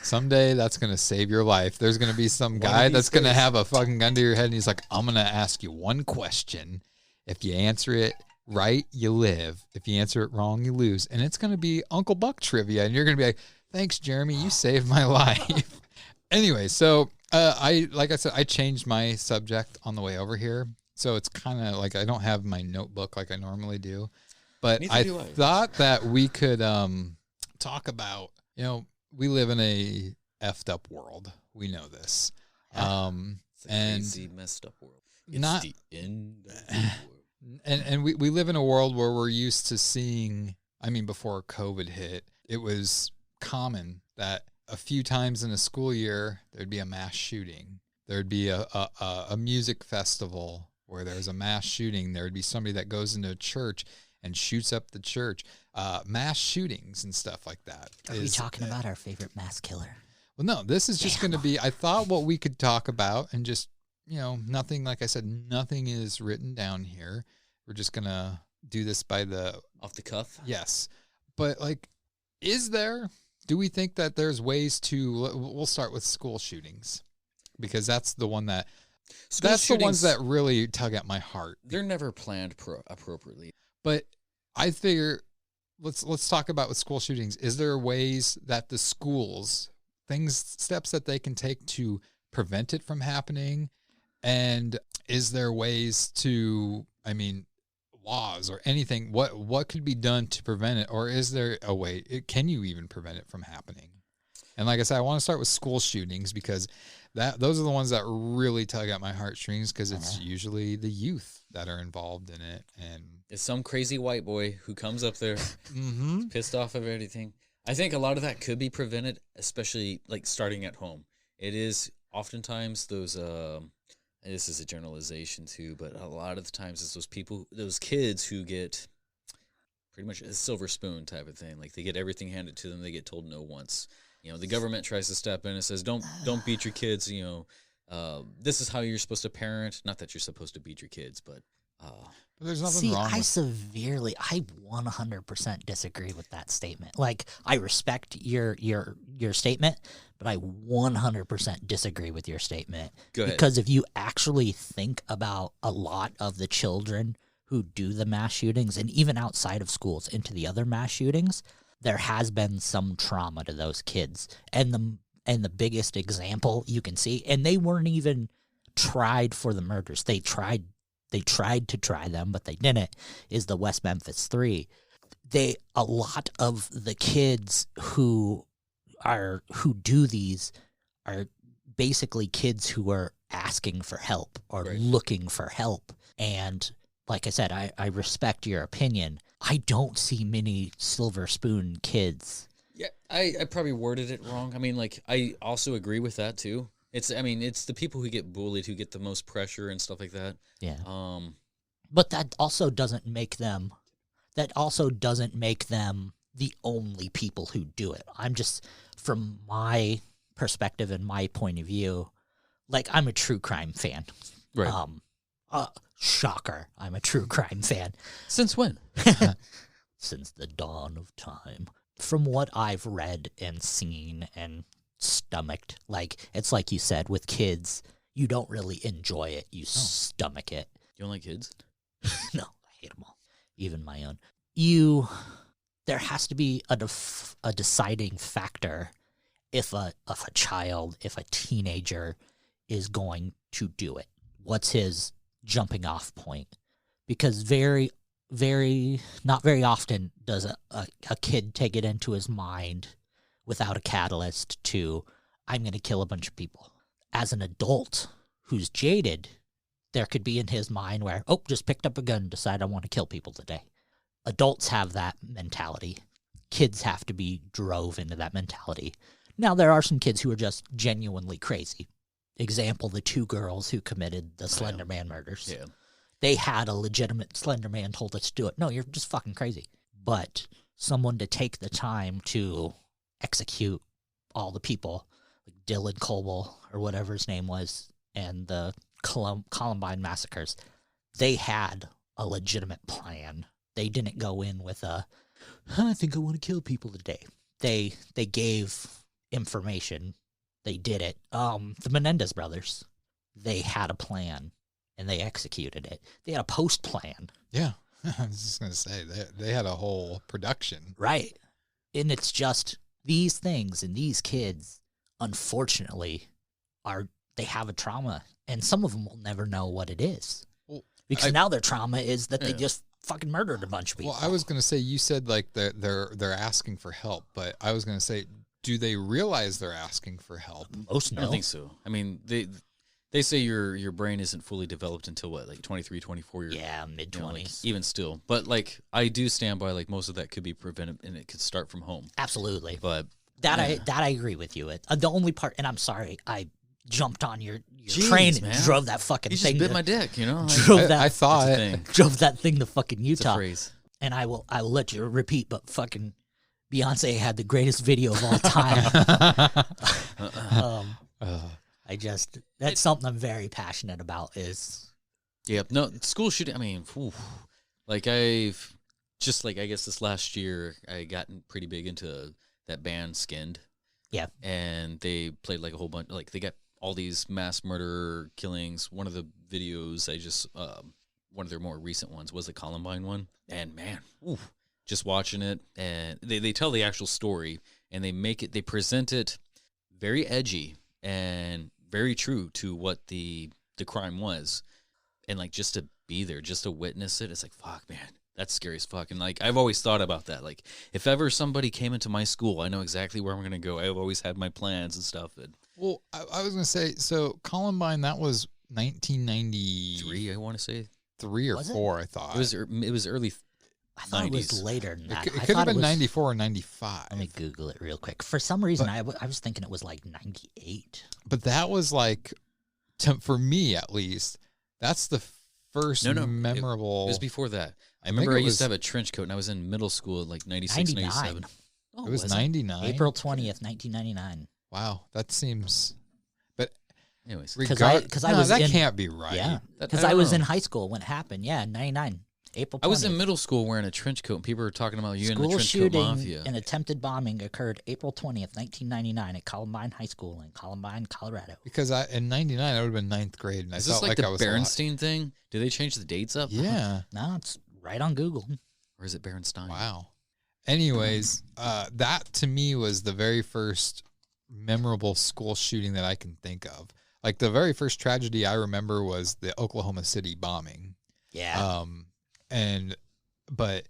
Someday that's going to save your life. There's going to be some One guy of these that's going to days. have a fucking gun to your head, and he's like, I'm going to ask you one question. If you answer it right, you live. If you answer it wrong, you lose. And it's going to be Uncle Buck trivia, and you're going to be like, thanks, Jeremy. You saved my life. Anyway, so like I said, I changed my subject on the way over here. So it's kind of like I don't have my notebook like I normally do. But Neither I do I. thought that we could talk about, we live in a effed up world. We know this. It's a And crazy, messed up world. It's not- the end of the world. And we live in a world where we're used to seeing, I mean, before COVID hit, it was common that a few times in a school year, there'd be a mass shooting. There'd be a music festival where there's a mass shooting. There'd be somebody that goes into a church and shoots up the church. Mass shootings and stuff like that. Are we talking about our favorite mass killer? Well, no, this is just going to be, I thought what we could talk about and just, nothing, like I said, nothing is written down here. We're just going to do this by the... Off the cuff? Yes. But, do we think that there's ways to, we'll start with school shootings because that's the one that, School that's the ones shootings, that really tug at my heart. they're never planned appropriately. But I figure, let's talk about with school shootings. Is there ways that the schools, steps that they can take to prevent it from happening? And is there ways to, laws or anything, what could be done to prevent it? Or is there a way, can you even prevent it from happening? And like I said, I want to start with school shootings because those are the ones that really tug at my heartstrings because it's usually the youth that are involved in it. And It's some crazy white boy who comes up there mm-hmm. pissed off of everything. I think a lot of that could be prevented, especially like starting at home. It is oftentimes those, this is a generalization too, but a lot of the times it's those kids who get pretty much a silver spoon type of thing. Like they get everything handed to them. They get told no once. The government tries to step in and says, don't beat your kids. This is how you're supposed to parent. Not that you're supposed to beat your kids, but there's nothing wrong I with 100% disagree with that statement. Like, I respect your statement, but I 100% disagree with your statement. Go ahead. Because if you actually think about a lot of the children who do the mass shootings, and even outside of schools into the other mass shootings, there has been some trauma to those kids. And the biggest example you can see, and they weren't even tried for the murders. They tried to try them, but they didn't, is the West Memphis 3. A lot of the kids who do these are basically kids who are asking for help or looking for help. And like I said, I respect your opinion. I don't see many silver spoon kids. yeah, I probably worded it wrong. I also agree with that too. It's the people who get bullied who get the most pressure and stuff like that. Yeah. But that also doesn't make them the only people who do it. I'm just, from my perspective and my point of view, like, I'm a true crime fan. Right. Shocker. I'm a true crime fan. Since when? Since the dawn of time. From what I've read and seen and stomached, like, it's like you said, with kids, you don't really enjoy it. You stomach it. You don't like kids? No, I hate them all. Even my own. There has to be a deciding factor if a child, if a teenager is going to do it. What's his jumping off point? Because not very often does a kid take it into his mind without a catalyst to, I'm going to kill a bunch of people. As an adult who's jaded, there could be in his mind where, just picked up a gun and decided I want to kill people today. Adults have that mentality. Kids have to be drove into that mentality. Now, there are some kids who are just genuinely crazy. Example, the 2 girls who committed the Slender Man murders. Yeah. They had a legitimate Slender Man told us to do it. No, you're just fucking crazy. But someone to take the time to execute all the people, like Dylan Colwell or whatever his name was, and the Columbine massacres, they had a legitimate plan. They didn't go in with I think I want to kill people today. They gave information. They did it. The Menendez brothers, they had a plan, and they executed it. They had a post-plan. Yeah. I was just going to say, they had a whole production. Right. And it's just these things and these kids, unfortunately, they have a trauma, and some of them will never know what it is. Well, because now their trauma is that they just fucking murdered a bunch of people. Well, I was going to say, you said like they're asking for help, but I was going to say, do they realize they're asking for help? Most no. I don't think so. I mean, they say your brain isn't fully developed until what, like 23, 24 years? Yeah, mid-20s. Like, even still. But like, I do stand by, like, most of that could be prevented, and it could start from home. Absolutely. But that I agree with you. The only part, and I'm sorry, I jumped on your train and drove that fucking you thing. You just bit my dick, you know? Drove that thing to fucking Utah. It's a phrase. And I will let you repeat, but fucking Beyonce had the greatest video of all time. That's something I'm very passionate about is. Yeah, no, school shooting, I mean, like I've just like, I guess this last year, I gotten pretty big into that band Skinned. Yeah. And they played like a whole bunch, like they got all these mass murder killings. One of the videos one of their more recent ones was the Columbine one. And man, just watching it, and they tell the actual story, and they present it very edgy and very true to what the crime was. And like, just to be there, just to witness it, it's like, fuck, man, that's scary as fuck. And like, I've always thought about that. Like, if ever somebody came into my school, I know exactly where I'm going to go. I've always had my plans and stuff. Well, I was going to say, so Columbine, that was 1993, I want to say. 3 or 4, I thought. It was early I thought 90s. It was later than that. It could have been 94 or 95. Let me Google it real quick. For some reason, I was thinking it was like 98. But that was like, for me at least, that's the first memorable. It was before that. I remember I used to have a trench coat, and I was in middle school at like 96, 97. Oh, it was 99? April 20th, 1999. Wow, that seems... But anyways. That can't be right. Yeah, because I was in high school when it happened. Yeah, 99. April 20th. I was in middle school wearing a trench coat, and people were talking about you in the trench coat mafia. School shooting and attempted bombing occurred April 20th, 1999 at Columbine High School in Columbine, Colorado. Because in 99, I would have been 9th grade. And Is this like the Berenstein thing? Do they change the dates up? Yeah. No, it's right on Google. Or is it Berenstein? Wow. Anyways, that to me was the very first memorable school shooting that I can think of. Like, the very first tragedy I remember was the Oklahoma City bombing. Yeah. But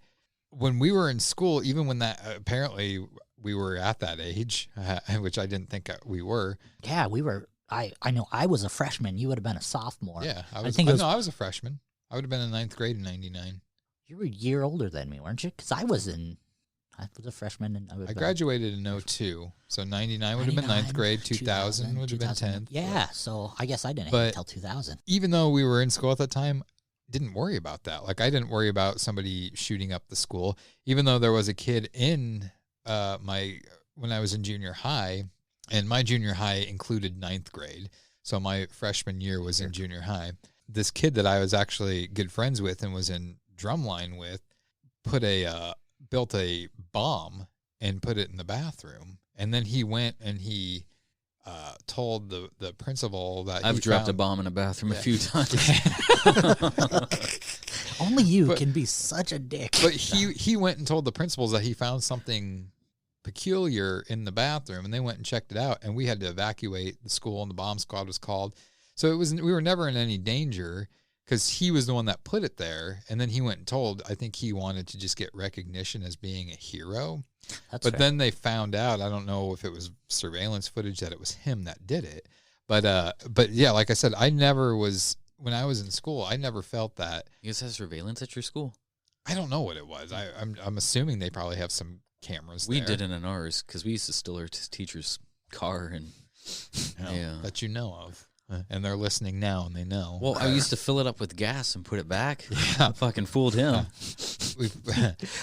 when we were in school, even when that apparently we were at that age, which I didn't think we were. Yeah, we were. I know I was a freshman. You would have been a sophomore. Yeah, I was a freshman. I would have been in 9th grade in 99. You were a year older than me, weren't you? Because I was a freshman. And I graduated in 02. So 99 would have been 9th grade. 2000 would have been 10th. Yeah, so I guess I didn't have until 2000. Even though we were in school at that time, didn't worry about that. Like, I didn't worry about somebody shooting up the school, even though there was a kid in when I was in junior high, and my junior high included 9th grade. So my freshman year was in junior high. This kid that I was actually good friends with and was in drumline with built a bomb and put it in the bathroom. And then he went and he told the principal that I've dropped a bomb in a bathroom a few times. Only you can be such a dick. But he went and told the principals that he found something peculiar in the bathroom, and they went and checked it out, and we had to evacuate the school, and the bomb squad was called. So we were never in any danger because he was the one that put it there, and then he went and told. I think he wanted to just get recognition as being a hero. But fair. Then they found out, I don't know if it was surveillance footage, that it was him that did it. But yeah, like I said, when I was in school, I never felt that. You guys have surveillance at your school? I don't know what it was. I'm assuming they probably have some cameras there. We didn't in ours because we used to steal our teacher's car and that you know of. And they're listening now, and they know. Well, I used to fill it up with gas and put it back. Yeah. I fucking fooled him.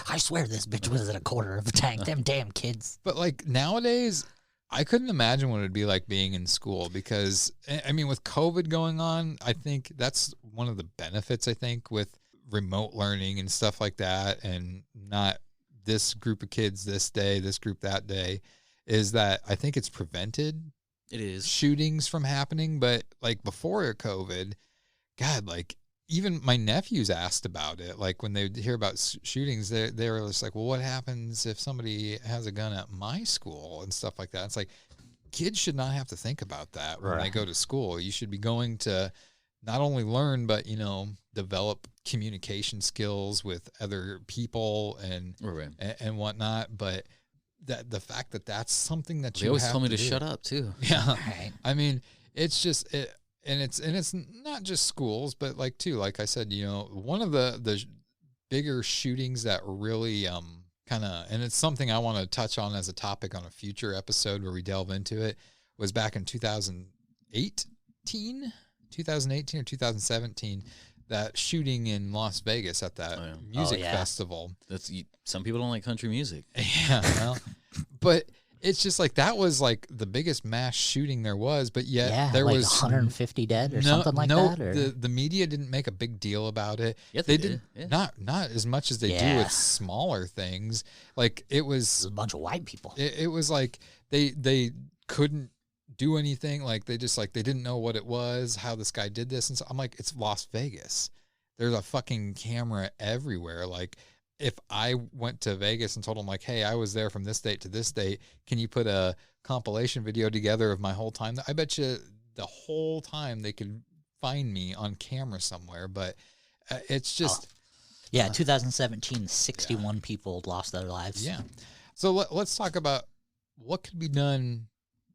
I swear this bitch was at a quarter of a tank. Them damn kids. But like nowadays, I couldn't imagine what it'd be like being in school because, I mean, with COVID going on, I think that's one of the benefits, I think, with remote learning and stuff like that, and not this group of kids this day, this group that day, is that I think it's prevented shootings from happening. But like before COVID, God, like even my nephews asked about it. Like when they would hear about shootings, they were just like, well, what happens if somebody has a gun at my school and stuff like that? It's like kids should not have to think about that when they go to school. You should be going to not only learn, but, develop communication skills with other people and whatnot. But the fact that that's something that they always tell me to shut up too. Yeah. Right. I mean, it's just it, and it's not just schools, but like I said, one of the bigger shootings that really and it's something I want to touch on as a topic on a future episode where we delve into it, was back in 2018 or 2017. That shooting in Las Vegas at that music festival. Some people don't like country music. Yeah, well, but it's just like that was like the biggest mass shooting there was, but yet there was 150 dead or something like that. Or? The media didn't make a big deal about it. Yes, they did. Not as much as they do with smaller things. Like it was a bunch of white people. It was like they couldn't do anything. Like they didn't know what it was, how this guy did this. And so I'm like, it's Las Vegas. There's a fucking camera everywhere. Like if I went to Vegas and told them like, hey, I was there from this date to this date, can you put a compilation video together of my whole time? I bet you the whole time they could find me on camera somewhere. But it's just... 2017, 61 people lost their lives. Yeah. So let's talk about what could be done.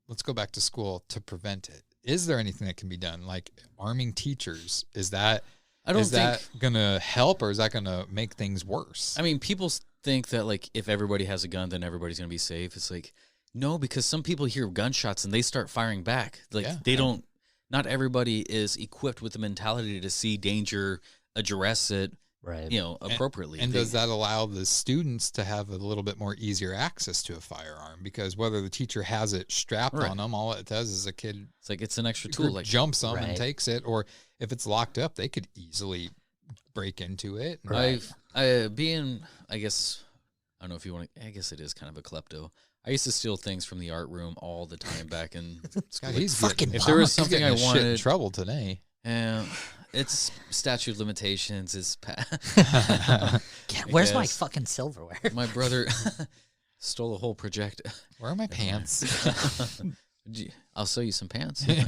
Let's go back to school to prevent it. Is there anything that can be done? Like arming teachers, is that going to help, or is that going to make things worse? I mean, people think that like if everybody has a gun, then everybody's going to be safe. It's like, no, because some people hear gunshots and they start firing back. Like not everybody is equipped with the mentality to see danger, address it, appropriately. And does that allow the students to have a little bit more easier access to a firearm? Because whether the teacher has it strapped on them, all it does is a kid... It's like it's an extra tool. Like jumps them and takes it. Or if it's locked up, they could easily break into it. I guess... I don't know if you want to... I guess it is kind of a klepto. I used to steal things from the art room all the time back in... if there was something I wanted... in trouble today. It's statute of limitations is where's my fucking silverware? My brother stole a whole projector. Where are my pants? I'll sell you some pants. You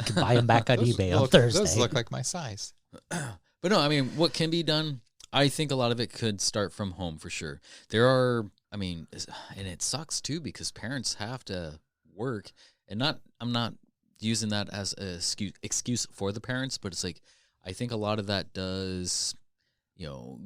can buy them back on eBay on Thursday. Those look like my size. But no, I mean, what can be done? I think a lot of it could start from home for sure. There are, I mean, and it sucks too because parents have to work, and I'm not using that as a excuse for the parents, but it's like, I think a lot of that does,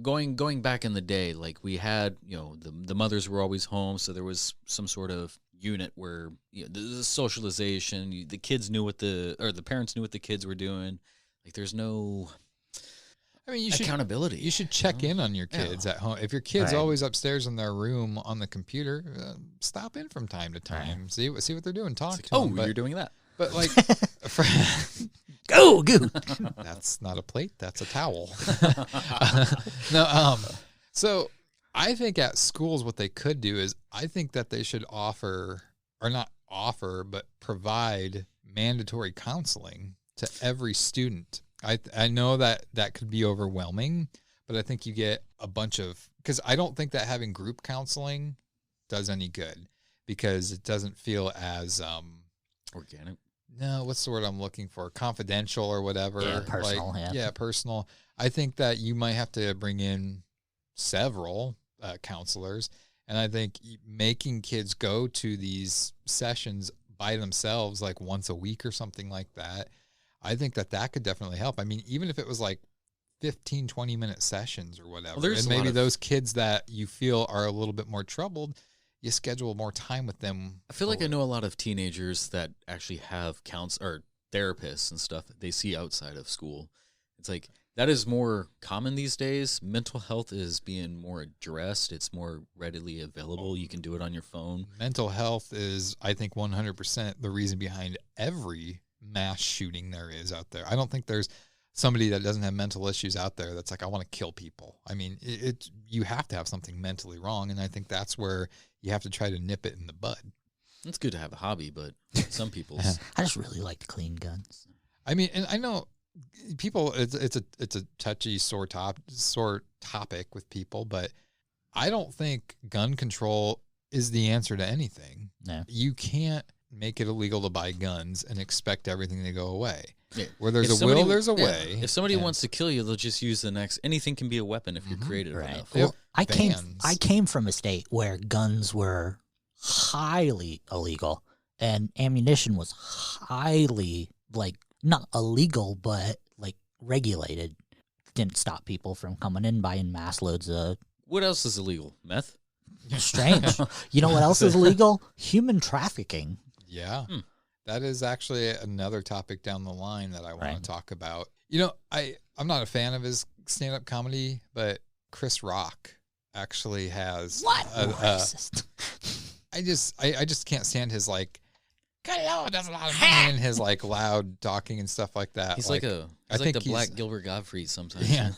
going back in the day, like we had, the mothers were always home, so there was some sort of unit where the socialization, the kids knew the parents knew what the kids were doing. Like there's no, accountability. You should check in on your kids at home. If your kid's always upstairs in their room on the computer, stop in from time to time. See what they're doing. Talk to them. You're doing that. But like, Go. that's not a plate. That's a towel. No. So I think at schools, what they could do is I think that they should offer, or not offer, but provide mandatory counseling to every student. I know that could be overwhelming, but I think you get a bunch of, because I don't think that having group counseling does any good, because it doesn't feel as organic. No, what's the word I'm looking for? Confidential or whatever. Yeah, personal. Yeah, personal. I think that you might have to bring in several counselors, and I think making kids go to these sessions by themselves, like once a week or something like that, I think that could definitely help. I mean, even if it was like 15, 20-minute sessions or whatever, Well, and maybe those kids that you feel are a little bit more troubled, you schedule more time with them. I feel like I know a lot of teenagers that actually have or therapists and stuff that they see outside of school. It's like that is more common these days. Mental health is being more addressed. It's more readily available. You can do it on your phone. Mental health is, I think, 100% the reason behind every mass shooting there is out there. I don't think there's somebody that doesn't have mental issues out there that's like, I want to kill people. I mean, you have to have something mentally wrong, and I think that's where you have to try to nip it in the bud. It's good to have a hobby, but some people's. I just really like to clean guns. I mean, and I know people, it's a touchy, sore topic with people, but I don't think gun control is the answer to anything. No. You can't make it illegal to buy guns and expect everything to go away. Yeah. Where there's a will, there's a way. If somebody wants to kill you, they'll just use the next. Anything can be a weapon if you're creative enough. Well, I Bans. came from a state where guns were highly illegal and ammunition was highly, like, not illegal, but like regulated. Didn't stop people from coming in buying mass loads of. What else is illegal? Meth? Strange. You know what else is illegal? Human trafficking. Yeah. That is actually another topic down the line that I want to talk about. You know, I'm not a fan of his stand-up comedy, but Chris Rock actually has Racist. I just can't stand his like and his like loud talking and stuff like that. He's like the Black Gilbert Gottfried sometimes. Yeah.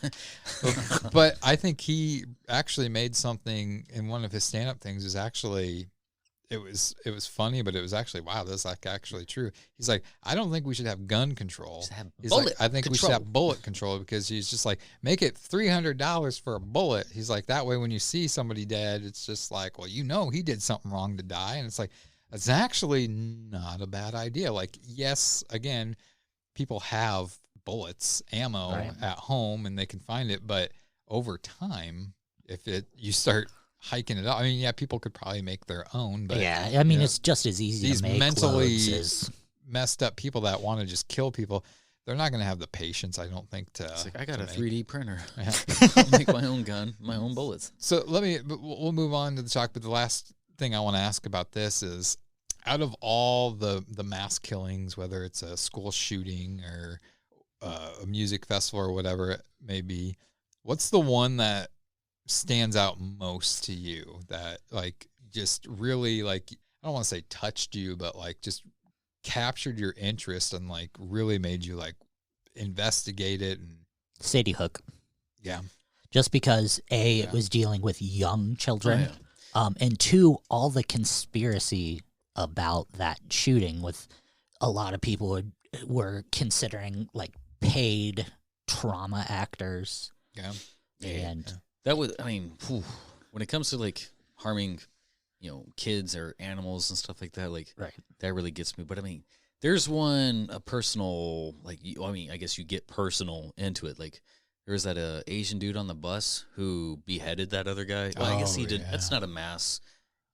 But I think he actually made something in one of his stand-up things is actually it was funny, but it was actually, wow, that's like actually true. He's like, I don't think we should have gun control. I think we should have bullet control, because he's just like, make it $300 for a bullet. He's like, that way when you see somebody dead, it's just like, well, you know, he did something wrong to die. And it's like, it's actually not a bad idea. Like, yes, again, people have bullets, ammo at home, and they can find it. But over time, if you start hiking it up, I mean, yeah, people could probably make their own. But yeah, I mean, it's just as easy to make mentally loads as messed up people that want to just kill people. They're not going to have the patience, I don't think, to. It's like, I got a make. 3D printer. I'll make my own gun, my own bullets. So we'll move on to the talk. But the last thing I want to ask about this is, out of all the mass killings, whether it's a school shooting or a music festival or whatever it may be, what's the one that stands out most to you that like just really, like, I don't want to say touched you, but like just captured your interest and like really made you like investigate it? And Sadie Hook. Yeah. Just because it was dealing with young children, and two, all the conspiracy about that shooting, with a lot of people were considering like paid trauma actors. Yeah. And that would, I mean, when it comes to like harming, kids or animals and stuff like that, like that really gets me. But I mean, there's a personal, like, I guess you get personal into it. Like, there was that Asian dude on the bus who beheaded that other guy. Well, I guess he did. Yeah. That's not a mass.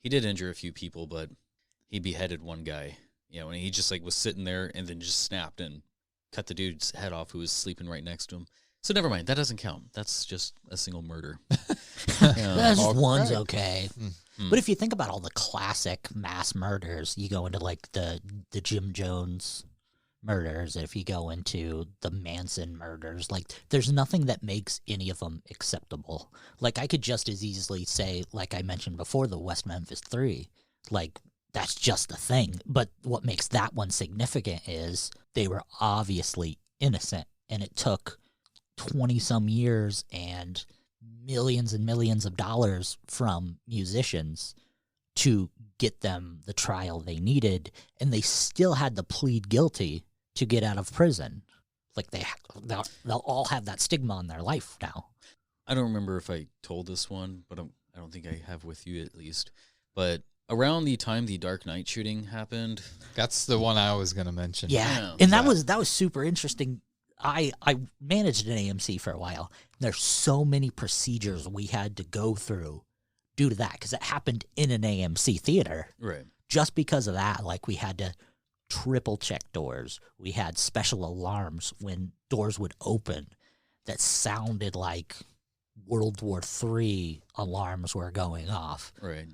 He did injure a few people, but he beheaded one guy, and he just like was sitting there and then just snapped and cut the dude's head off who was sleeping right next to him. So never mind. That doesn't count. That's just a single murder. That's just one's okay. Mm-hmm. But if you think about all the classic mass murders, you go into like the Jim Jones murders, if you go into the Manson murders, like there's nothing that makes any of them acceptable. Like I could just as easily say, like I mentioned before, the West Memphis 3, like that's just a thing. But what makes that one significant is they were obviously innocent, and it took 20-some years and millions of dollars from musicians to get them the trial they needed, and they still had to plead guilty to get out of prison. Like they'll all have that stigma on their life now. I don't remember if I told this one, but I don't think I have with you at least. But around the time the Dark Knight shooting happened, That's the one I was going to mention. Yeah, and that was super interesting. I managed an AMC for a while. There's so many procedures we had to go through due to that, because it happened in an AMC theater. right? Just because of that, like we had to triple check doors. We had special alarms when doors would open that sounded like World War III alarms were going off. Right.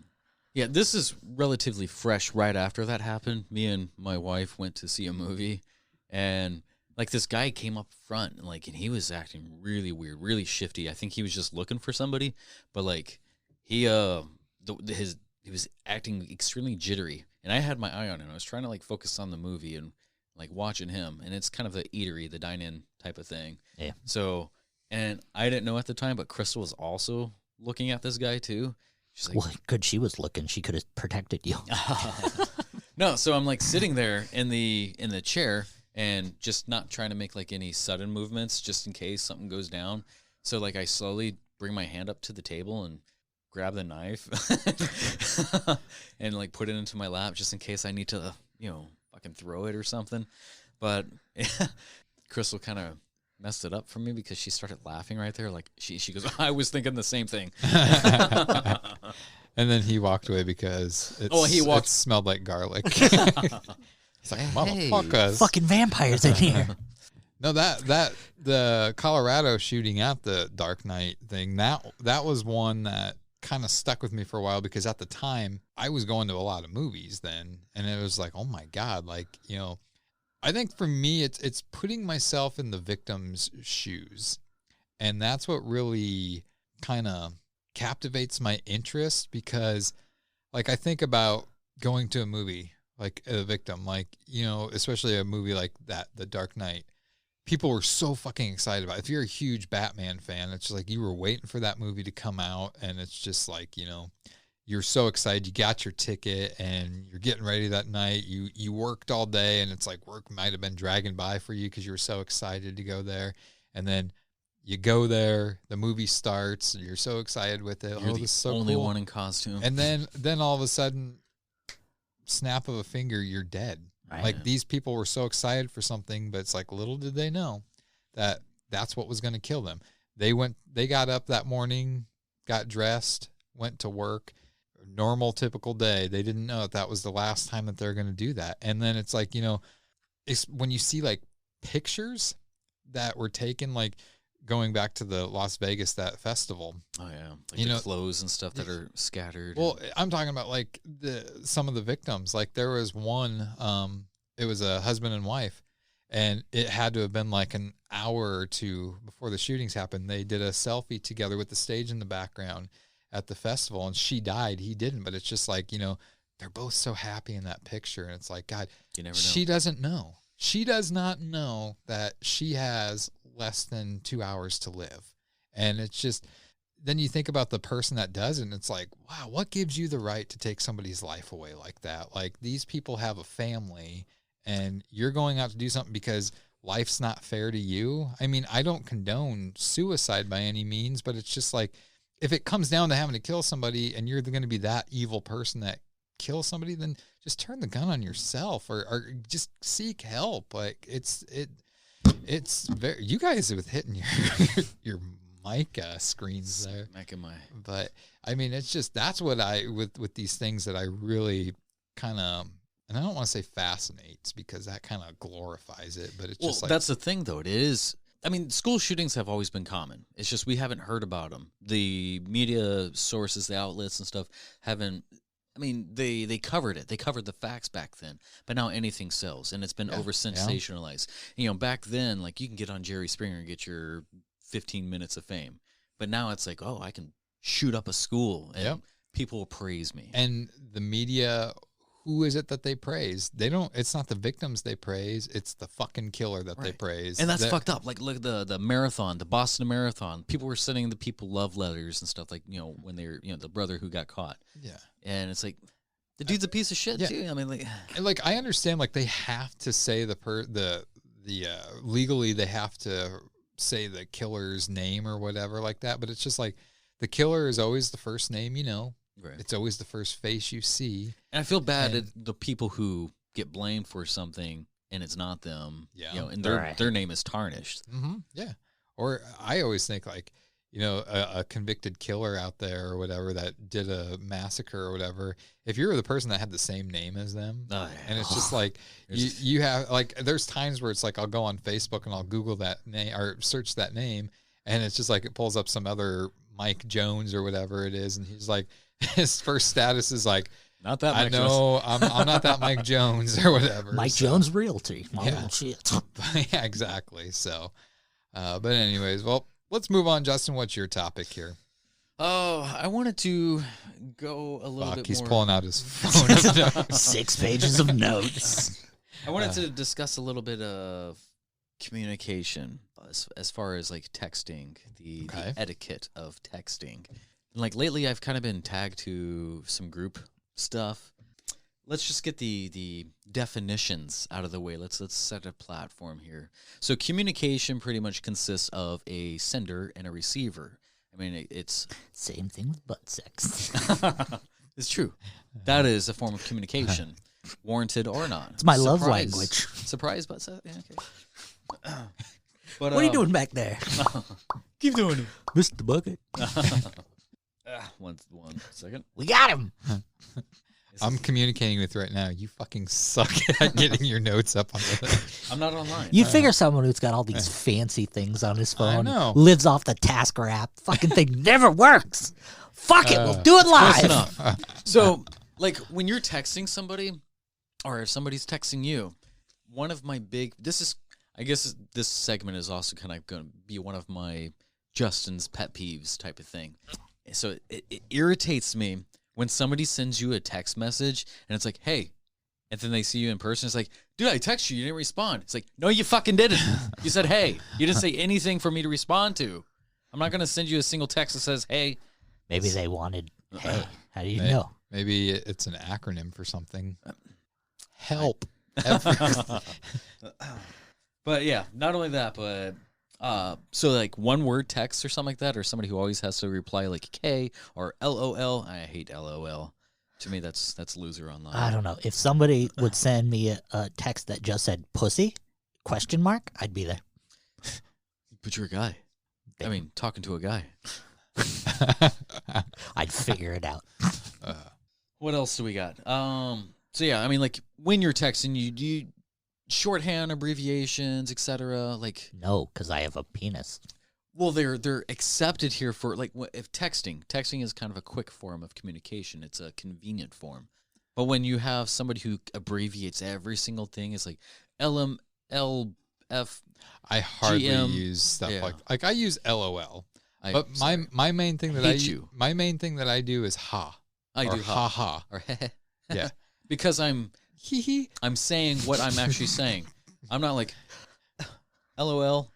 Yeah, this is relatively fresh right after that happened. Me and my wife went to see a movie, and like this guy came up front and he was acting really weird, really shifty. I think he was just looking for somebody, but like he was acting extremely jittery, and I had my eye on him. I was trying to like focus on the movie and like watching him, and it's kind of the eatery, the dine-in type of thing. Yeah. So, and I didn't know at the time, but Crystal was also looking at this guy too. She's like, Well, good she was looking. She could have protected you. no. So I'm like sitting there in the chair and just not trying to make like any sudden movements just in case something goes down. So like I slowly bring my hand up to the table and grab the knife and like put it into my lap just in case I need to, fucking throw it or something. But Crystal kind of messed it up for me because she started laughing right there. Like she goes, I was thinking the same thing. And then he walked away because it smelled like garlic. He's like, motherfuckers. Fucking vampires in here. No, that the Colorado shooting at the Dark Knight thing, that was one that kind of stuck with me for a while, because at the time I was going to a lot of movies then, and it was like, oh my God, like, I think for me it's putting myself in the victim's shoes. And that's what really kind of captivates my interest, because like I think about going to a movie like a victim, like, especially a movie like that, The Dark Knight. People were so fucking excited about it. If you're a huge Batman fan, it's just like you were waiting for that movie to come out, and it's just like, you're so excited. You got your ticket and you're getting ready that night. You worked all day, and it's like work might have been dragging by for you because you were so excited to go there. And then you go there, the movie starts, you're so excited with it. You're this is so only cool. one in costume. And then all of a sudden, snap of a finger, you're dead. Right. Like these people were so excited for something, but it's like little did they know that that's what was going to kill them. They got up that morning, got dressed, went to work, normal, typical day. They didn't know that was the last time that they're going to do that. And then it's like, it's when you see like pictures that were taken, like going back to the Las Vegas, that festival. Oh yeah. Like the clothes and stuff that are scattered. Well, I'm talking about like some of the victims. Like there was one, it was a husband and wife, and it had to have been like an hour or two before the shootings happened. They did a selfie together with the stage in the background at the festival, and she died. He didn't, but it's just like, they're both so happy in that picture. And it's like, God, you never know. She doesn't know. She does not know that she has less than 2 hours to live. And it's just, then you think about the person that does it, and it's like, wow, what gives you the right to take somebody's life away like that? Like, these people have a family, and you're going out to do something because life's not fair to you. I mean, I don't condone suicide by any means, but it's just like, if it comes down to having to kill somebody and you're going to be that evil person that kills somebody, then just turn the gun on yourself or just seek help. Like it's very, you guys with hitting your mic screens there. But I mean, it's just, that's what with these things that I really kind of, and I don't want to say fascinates because that kind of glorifies it, but it's just like, that's the thing though. It is, I mean, school shootings have always been common. It's just we haven't heard about them. The media sources, the outlets and stuff haven't. I mean, they covered it. They covered the facts back then. But now anything sells, and it's been over-sensationalized. Yeah. Back then, like, you can get on Jerry Springer and get your 15 minutes of fame. But now it's like, oh, I can shoot up a school, and people will praise me. And the media, who is it that they praise? They don't. It's not the victims they praise. It's the fucking killer that they praise. And that's fucked up. Like, look at the marathon, the Boston Marathon. People were sending the people love letters and stuff, like, you know, when they're, you know, the brother who got caught. Yeah. And it's like, the dude's a piece of shit too. I mean, like, and like, I understand, like, they have to say legally they have to say the killer's name or whatever like that, but it's just like the killer is always the first name, you know. Right. It's always the first face you see. And I feel bad at the people who get blamed for something and it's not them. Yeah. You know, and their name is tarnished. Mm-hmm. Yeah. Or I always think, like, you know, a convicted killer out there or whatever that did a massacre or whatever, if you're the person that had the same name as them, and it's just like, you have, like, there's times where it's like, I'll go on Facebook and I'll Google that name or search that name, and it's just like, it pulls up some other Mike Jones or whatever it is, and he's like, his first status is like, not that Mike Jones. I'm not that Mike Jones or whatever. Mike Jones Realty. Oh, shit. Yeah, exactly. So, but anyways, well, let's move on. Justin, what's your topic here? Oh, I wanted to go a little bit He's more. pulling out his phone. 6 pages of notes. I wanted to discuss a little bit of communication as far as like texting, the etiquette of texting. And like lately, I've kind of been tagged to some group stuff. Let's just get the definitions out of the way. Let's set a platform here. So communication pretty much consists of a sender and a receiver. I mean, it's same thing with butt sex. It's true. That is a form of communication, warranted or not. It's my love language. Surprise butt sex. Yeah, okay. But, what are you doing back there? Keep doing it, Mr. Bucket. One second. We got him. I'm communicating with you right now. You fucking suck at getting your notes up on the I'm not online. You figure someone who's got all these fancy things on his phone, know. lives off the Tasker app, fucking thing never works. Fuck it, we'll do it live. Close enough. So, like, when you're texting somebody, or if somebody's texting you, one of my I guess this segment is also kind of going to be one of my Justin's pet peeves type of thing. So it irritates me when somebody sends you a text message and it's like, hey, and then they see you in person. It's like, dude, I text you. You didn't respond. It's like, no, you fucking didn't. You said, hey. You didn't say anything for me to respond to. I'm not going to send you a single text that says, hey. Maybe they wanted, hey. How do you know? Maybe it's an acronym for something. Help. But yeah, not only that, but so like one word text or something like that, or somebody who always has to reply like K or LOL. I hate LOL. To me, that's loser online. I don't know. If somebody would send me a text that just said pussy, ? I'd be there. But you're a guy. I mean, talking to a guy. I'd figure it out. What else do we got? So yeah, I mean, like when you're texting, you shorthand, abbreviations, etc. Like no, because I have a penis. Well, they're accepted here for like if texting is kind of a quick form of communication. It's a convenient form. But when you have somebody who abbreviates every single thing, it's like LM, LF. I hardly GM. use stuff Yeah. like I use LOL. But my main thing that my main thing that I do is ha. I or do ha ha. Or Yeah. Because I'm saying what I'm actually saying. I'm not like LOL.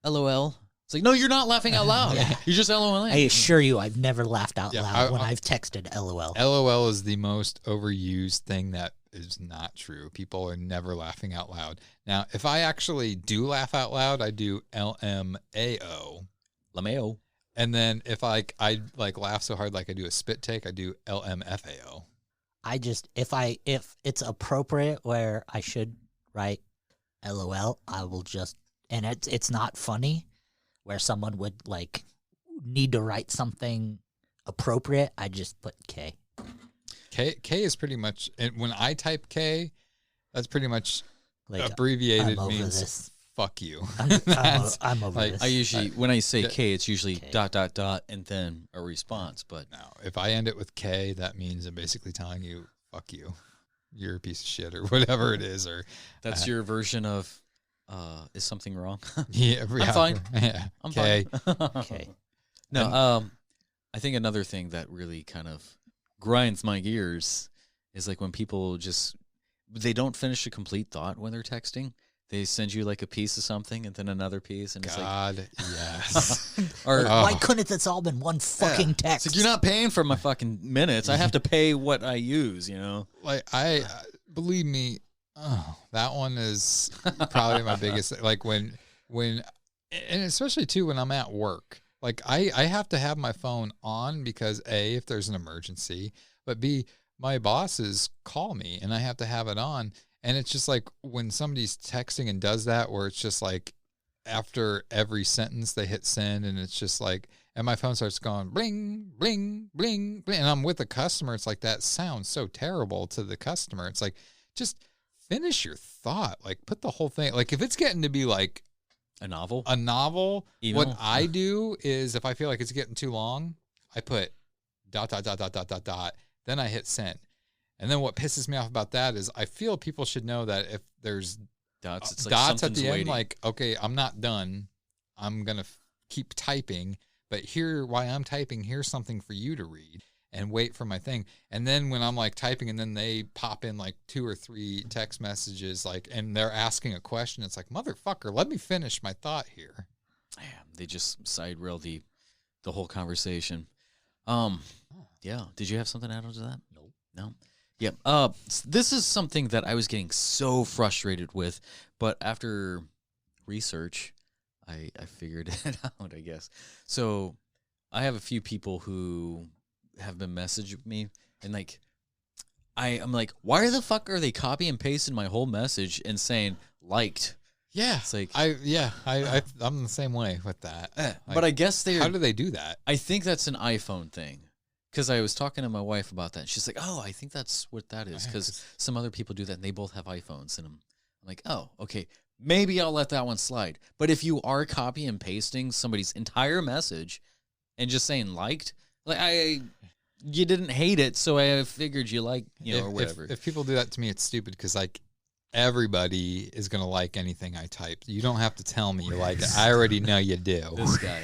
It's like, no, you're not laughing out loud. Yeah. You're just LOLing. I assure you, I've never laughed out Yeah, loud when I've texted LOL. LOL is the most overused thing that is not true. People are never laughing out loud. Now, if I actually do laugh out loud, I do LMAO. LMAO. And then if I laugh so hard like I do a spit take, I do LMFAO. I just if it's appropriate where I should write LOL, I will just, and it's not funny where someone would like need to write something appropriate, I just put K. K is pretty much, and when I type K, that's pretty much Like, abbreviated I'm over means this. fuck you. I'm over like, this. I usually, when I say K, it's usually ... and then a response. But no, if I end it with K, that means I'm basically telling you, fuck you. You're a piece of shit or whatever it is. Or that's your version of, is something wrong? Yeah, I'm fine. Yeah. I'm K. fine. Okay. No, I think another thing that really kind of grinds my gears is like when people they don't finish a complete thought when they're texting. They send you like a piece of something and then another piece, and it's God, yes. or Why couldn't this all been one fucking text? It's like, you're not paying for my fucking minutes. I have to pay what I use, you know? Like, believe me, that one is probably my biggest, like when, and especially too when I'm at work. Like I have to have my phone on because A, if there's an emergency, but B, my bosses call me and I have to have it on. And it's just like when somebody's texting and does that, where it's just like after every sentence they hit send, and it's just like, and my phone starts going bling, bling, bling, bling, and I'm with a customer. It's like, that sounds so terrible to the customer. It's like, just finish your thought. Like, put the whole thing. Like, if it's getting to be like a novel, email. What I do is, if I feel like it's getting too long, I put ... Then I hit send. And then what pisses me off about that is I feel people should know that if there's dots, it's like dots at the end, waiting. like, okay, I'm not done. I'm going to keep typing, but here, while I'm typing, here's something for you to read, and wait for my thing. And then when I'm like typing and then they pop in like 2 or 3 text messages, like, and they're asking a question, it's like, motherfucker, let me finish my thought here. Yeah, they just side rail the whole conversation. Yeah. Did you have something added to that? No. Yep. This is something that I was getting so frustrated with, but after research, I figured it out, I guess. So I have a few people who have been messaging me, and like, I'm like, why the fuck are they copy and pasting my whole message and saying liked? Yeah, it's like I'm the same way with that. But I guess how do they do that? I think that's an iPhone thing. Because I was talking to my wife about that. She's like, oh, I think that's what that is. Because some other people do that, and they both have iPhones. And I'm like, oh, okay. Maybe I'll let that one slide. But if you are copy and pasting somebody's entire message and just saying liked, like you didn't hate it, so I figured you like, or whatever. If people do that to me, it's stupid because, like, everybody is going to like anything I type. You don't have to tell me you like it. I already know you do. This guy.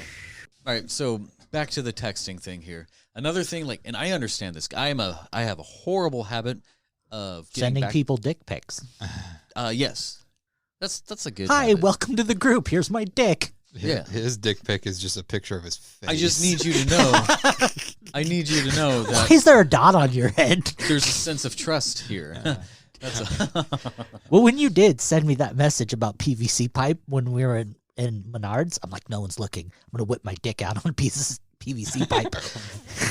All right, so back to the texting thing here. Another thing, like, and I understand this. I have a horrible habit of sending people dick pics. Yes, that's a good. Hi, habit. welcome to the group. Here's my dick. Yeah, his dick pic is just a picture of his face. I just need you to know. I need you to know that. Why is there a dot on your head? There's a sense of trust here. Well, when you did send me that message about PVC pipe when we were in Menards, I'm like, no one's looking. I'm gonna whip my dick out on a piece of PVC pipe.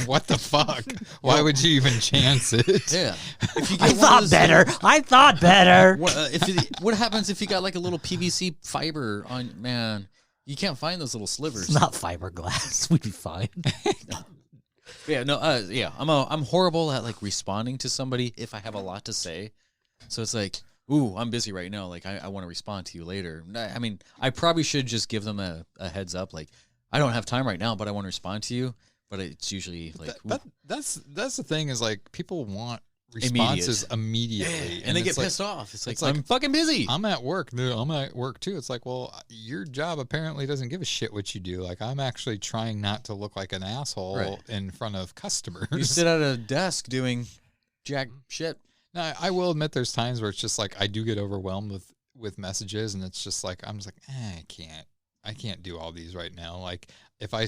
What the fuck? Why would you even chance it? Yeah. If you get I thought better. What happens if you got like a little PVC fiber on? Man, you can't find those little slivers. It's not fiberglass. We'd be fine. Yeah. No. Yeah. I'm horrible at like responding to somebody if I have a lot to say. So it's like, ooh, I'm busy right now. Like I want to respond to you later. I mean, I probably should just give them a heads up. Like, I don't have time right now, but I want to respond to you. But it's usually like that's the thing is like people want responses immediately, and they get pissed off. It's like I'm fucking busy. I'm at work. Dude, I'm at work too. It's like, well, your job apparently doesn't give a shit what you do. Like, I'm actually trying not to look like an asshole in front of customers. You sit at a desk doing jack shit. Now, I will admit there's times where it's just like I do get overwhelmed with messages, and it's just like I'm just like, I can't do all these right now. Like, if I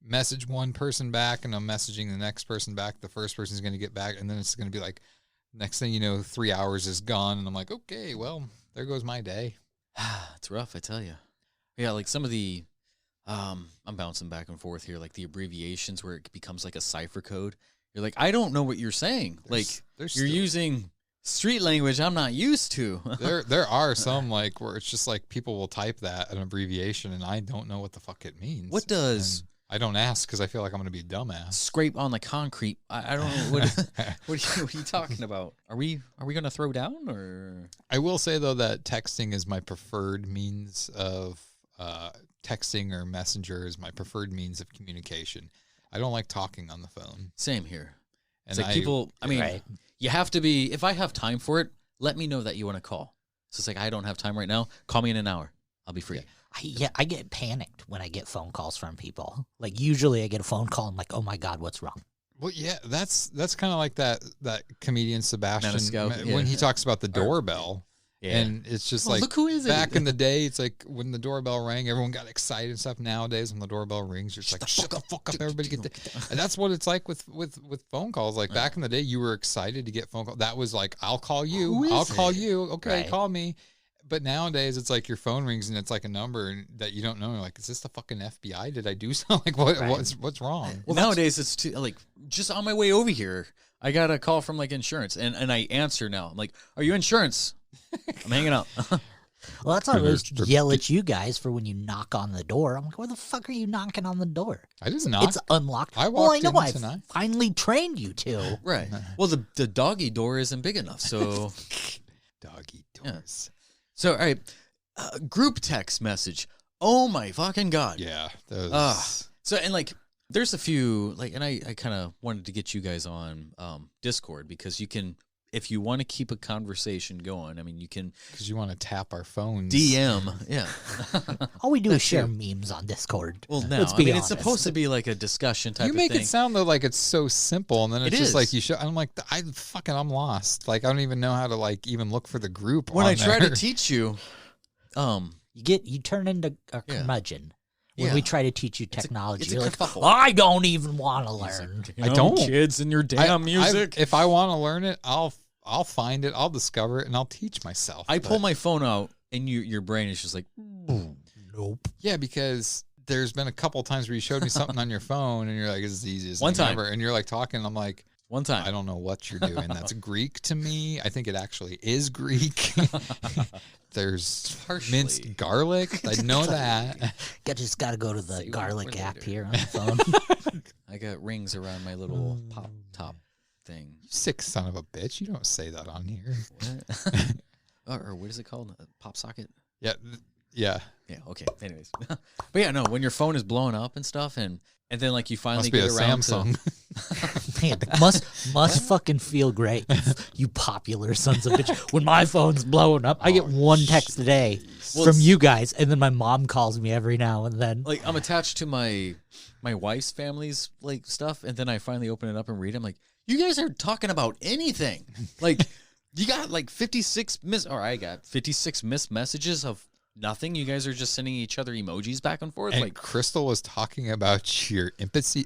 message one person back and I'm messaging the next person back, the first person's going to get back, and then it's going to be like, next thing you know, 3 hours is gone, and I'm like, okay, well, there goes my day. It's rough, I tell you. Yeah, like some of the, I'm bouncing back and forth here, like the abbreviations where it becomes like a cipher code. You're like, I don't know what you're saying. You're using street language I'm not used to. There are some like where it's just like people will type that an abbreviation and I don't know what the fuck it means. What does? I don't ask because I feel like I'm going to be a dumbass. Scrape on the concrete. I don't know what are you talking about? Are we going to throw down or? I will say though that texting is my preferred means of texting or messenger is my preferred means of communication. I don't like talking on the phone. Same here. And it's like people, I mean, you have to be, if I have time for it, let me know that you want to call. So it's like, I don't have time right now. Call me in an hour. I'll be free. I get panicked when I get phone calls from people. Like, usually I get a phone call and I'm like, oh my God, what's wrong? Well, yeah, that's kind of like that comedian Sebastian Maniscalco, when he talks about the doorbell. Yeah. And it's just like, look who is it? Back in the day, it's like when the doorbell rang, everyone got excited and stuff. Nowadays, when the doorbell rings, you're just like, shut the fuck up, everybody get the. And that's what it's like with phone calls. Like back in the day, you were excited to get phone calls. That was like, I'll call you. I'll call you. Okay, call me. But nowadays, it's like your phone rings and it's like a number that you don't know. You're like, is this the fucking FBI? Did I do something? Like, what's wrong? Well, nowadays it's too, like just on my way over here, I got a call from like insurance, and I answer now. I'm like, are you insurance? I'm hanging up. Well, that's why I always yell at you guys for when you knock on the door. I'm like, where the fuck are you knocking on the door? I just knock. It's unlocked. I walked I know. I tonight. finally trained you to. Right. Well, the doggy door isn't big enough, so doggy doors. Yeah. So, all right, group text message. Oh my fucking god. Yeah. So, and like, there's a few like, and I kind of wanted to get you guys on Discord because you can. If you want to keep a conversation going, I mean, you can. Because you want to tap our phones. DM, yeah. All we do is share memes on Discord. Well, no, Let's be honest. it's supposed to be like a discussion type of thing. You make it sound though like it's so simple, and then it's It just is. like you should. I'm like, I'm lost. Like I don't even know how to like even look for the group. When on I try there. to teach you, you turn into a curmudgeon. When we try to teach you technology, it's a you're like, kerfuffle. I don't even want to learn. I don't. Kids and your damn music. If I want to learn it, I'll find it, I'll discover it, and I'll teach myself. I pull my phone out, and your brain is just like, nope. Yeah, because there's been a couple times where you showed me something on your phone, and you're like, "It's the easiest One thing time. ever," and you're like talking, and I'm like, one time. I don't know what you're doing. That's Greek to me. I think it actually is Greek. There's minced garlic. I know that. Just got to go to the garlic app here on the phone. I got rings around my little pop top thing. You sick son of a bitch. You don't say that on here. Or what is it called? A pop socket? Yeah. Yeah. Yeah, okay. Anyways. But yeah, no, when your phone is blowing up and stuff, and then like you finally Must be get a around Samsung. Man, must fucking feel great, you popular sons of bitch. When my phone's blowing up, I get one text a day from you guys, and then my mom calls me every now and then. Like I'm attached to my wife's family's like stuff, and then I finally open it up and read it. I'm like, you guys are talking about anything. Like you got like 56 I got 56 missed messages of nothing. You guys are just sending each other emojis back and forth. And like Crystal was talking about your impotency.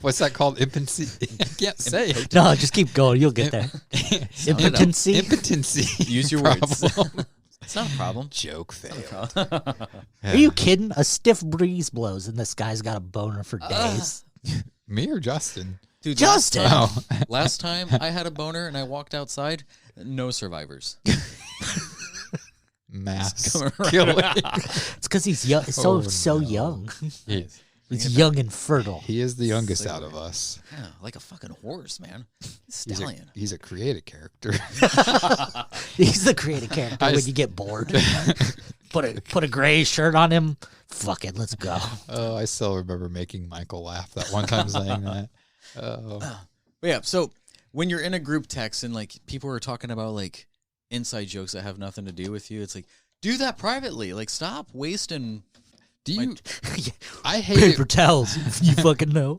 What's that called? Impotency. I can't say it. No, just keep going. You'll get there. Impotency. Impotency. Use your words. It's not a problem. Joke fail. Are you kidding? A stiff breeze blows, and this guy's got a boner for days. Me or Justin? Dude, Justin. Last time I had a boner and I walked outside, no survivors. Mass killing. It's because he's young. So young. He's young and fertile. He is the youngest out of us. Yeah, like a fucking horse, man. Stallion. He's a creative character. He's the creative character when you get bored. Put a gray shirt on him. Fuck it, let's go. Oh, I still remember making Michael laugh that one time saying that. Yeah, so when you're in a group text and like people are talking about like inside jokes that have nothing to do with you, it's like, do that privately. Like, stop wasting. Do you? I hate paper it. towels. You fucking know.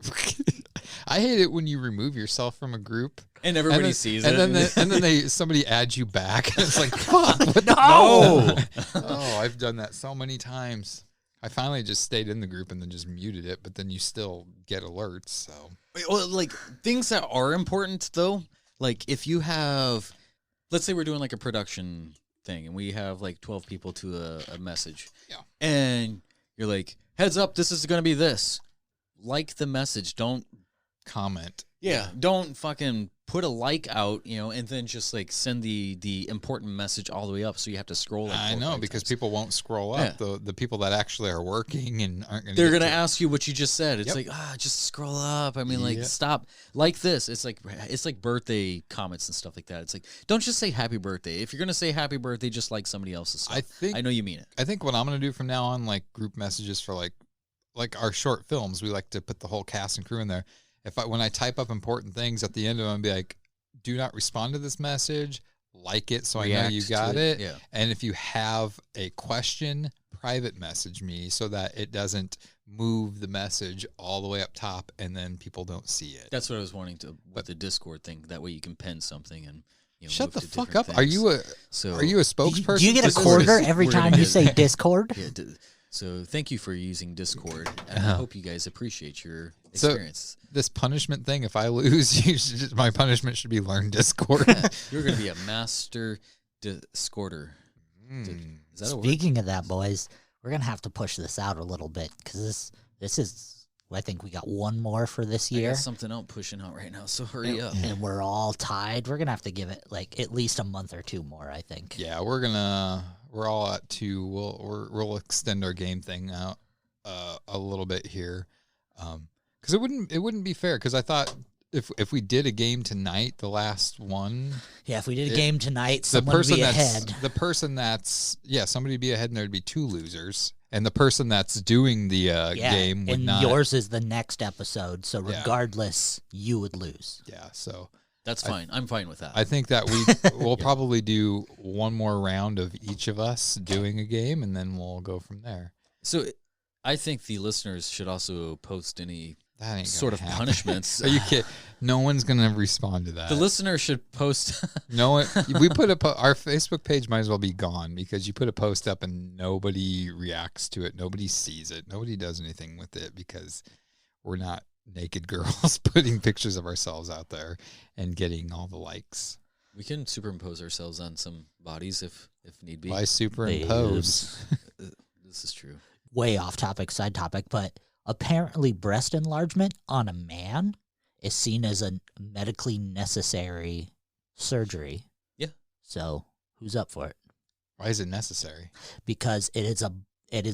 I hate it when you remove yourself from a group and everybody sees it, and then somebody adds you back. And it's like, fuck, no. Oh, I've done that so many times. I finally just stayed in the group and then just muted it, but then you still get alerts. So, well, like things that are important though, like if you have, let's say we're doing like a production thing and we have like 12 people to a message, and you're like, heads up, this is gonna be this. Like the message, don't comment. Yeah, don't fucking put a like out, and then just like send the important message all the way up, so you have to scroll. Like I know, because people won't scroll up. Yeah. The people that actually are working and aren't going to. They're going to ask you what you just said. It's like, just scroll up. I mean, like, stop. Like this. It's like birthday comments and stuff like that. It's like, don't just say happy birthday. If you're going to say happy birthday, just like somebody else's stuff. I know you mean it. I think what I'm going to do from now on, like group messages for like our short films, we like to put the whole cast and crew in there. When I type up important things at the end of them, I'd be like, do not respond to this message, like it so React I know you got it. Yeah. And if you have a question, private message me so that it doesn't move the message all the way up top and then people don't see it. That's what I was wanting to with the Discord thing. That way you can pen something and shut move the to fuck different up. Are things. you a spokesperson? Do you get a Discord? quarter every We're gonna time you get- say Discord? Yeah, so thank you for using Discord, and I hope you guys appreciate your experience. So this punishment thing, if I lose, my punishment should be learn Discord. You're going to be a master Discorder. Is that a word? Speaking of that, boys, we're gonna have to push this out a little bit because this is. I think we got one more for this I year. got something out pushing out right now, so hurry up. And we're all tied. We're gonna have to give it like at least a month or two more, I think. Yeah, we're all at 2. We'll extend our game thing out a little bit here, because it wouldn't be fair. Because I thought if we did a game tonight, the last one. Yeah, if we did a game tonight, someone would be ahead. The person that's somebody would be ahead, and there'd be 2 losers. And the person that's doing the game would and not. yours is the next episode, so regardless, you would lose. Yeah, so that's fine. I'm fine with that. I think that we'll probably do one more round of each of us doing a game, and then we'll go from there. So I think the listeners should also post any That ain't sort of gonna happen. punishments. Are you kidding? No one's gonna respond to that. The listener should post. No one. We put our Facebook page might as well be gone because you put a post up and nobody reacts to it. Nobody sees it. Nobody does anything with it because we're not naked girls putting pictures of ourselves out there and getting all the likes. We can superimpose ourselves on some bodies if need be. Why superimpose? This is true. Way off topic, side topic, but apparently breast enlargement on a man is seen as a medically necessary surgery. Yeah. So who's up for it? Why is it necessary? Because it is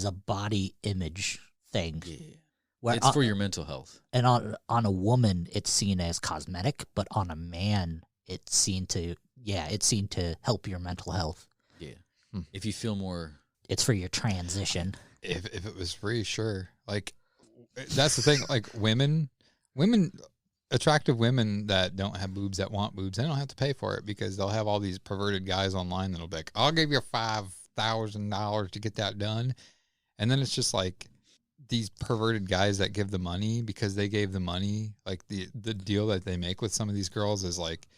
a body image thing. Yeah. Where It's for your mental health. And on a woman, it's seen as cosmetic, but on a man, it's seen to help your mental health. Yeah. If you feel more, it's for your transition. If it was free, sure. Like that's the thing. Like women, attractive women that don't have boobs that want boobs, they don't have to pay for it because they'll have all these perverted guys online that'll be like, "I'll give you $5,000 to get that done," and then it's just like these perverted guys that give the money because they gave the money. Like the deal that they make with some of these girls is like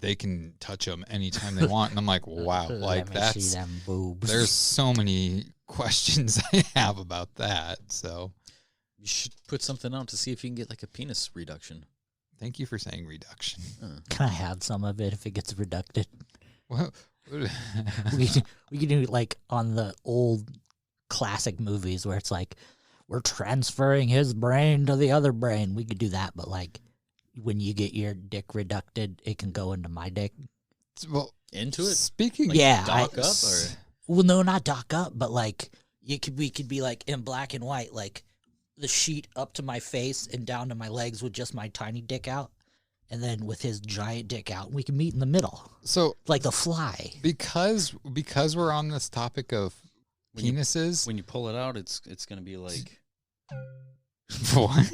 they can touch them anytime they want, and I'm like, wow, like Let me see them boobs. There's so many questions I have about that. So you should put something out to see if you can get like a penis reduction. Thank you for saying reduction. Can I have some of it if it gets reducted? Well, we can do like on the old classic movies where it's like we're transferring his brain to the other brain. We could do that, but like when you get your dick reducted, it can go into my dick. Well, into it. Speaking, like yeah, dock up or well, no, not dock up, but like we could be like in black and white, like the sheet up to my face and down to my legs with just my tiny dick out, and then with his giant dick out, we can meet in the middle. So like the Fly. Because we're on this topic of penises. When you pull it out, it's gonna be like what?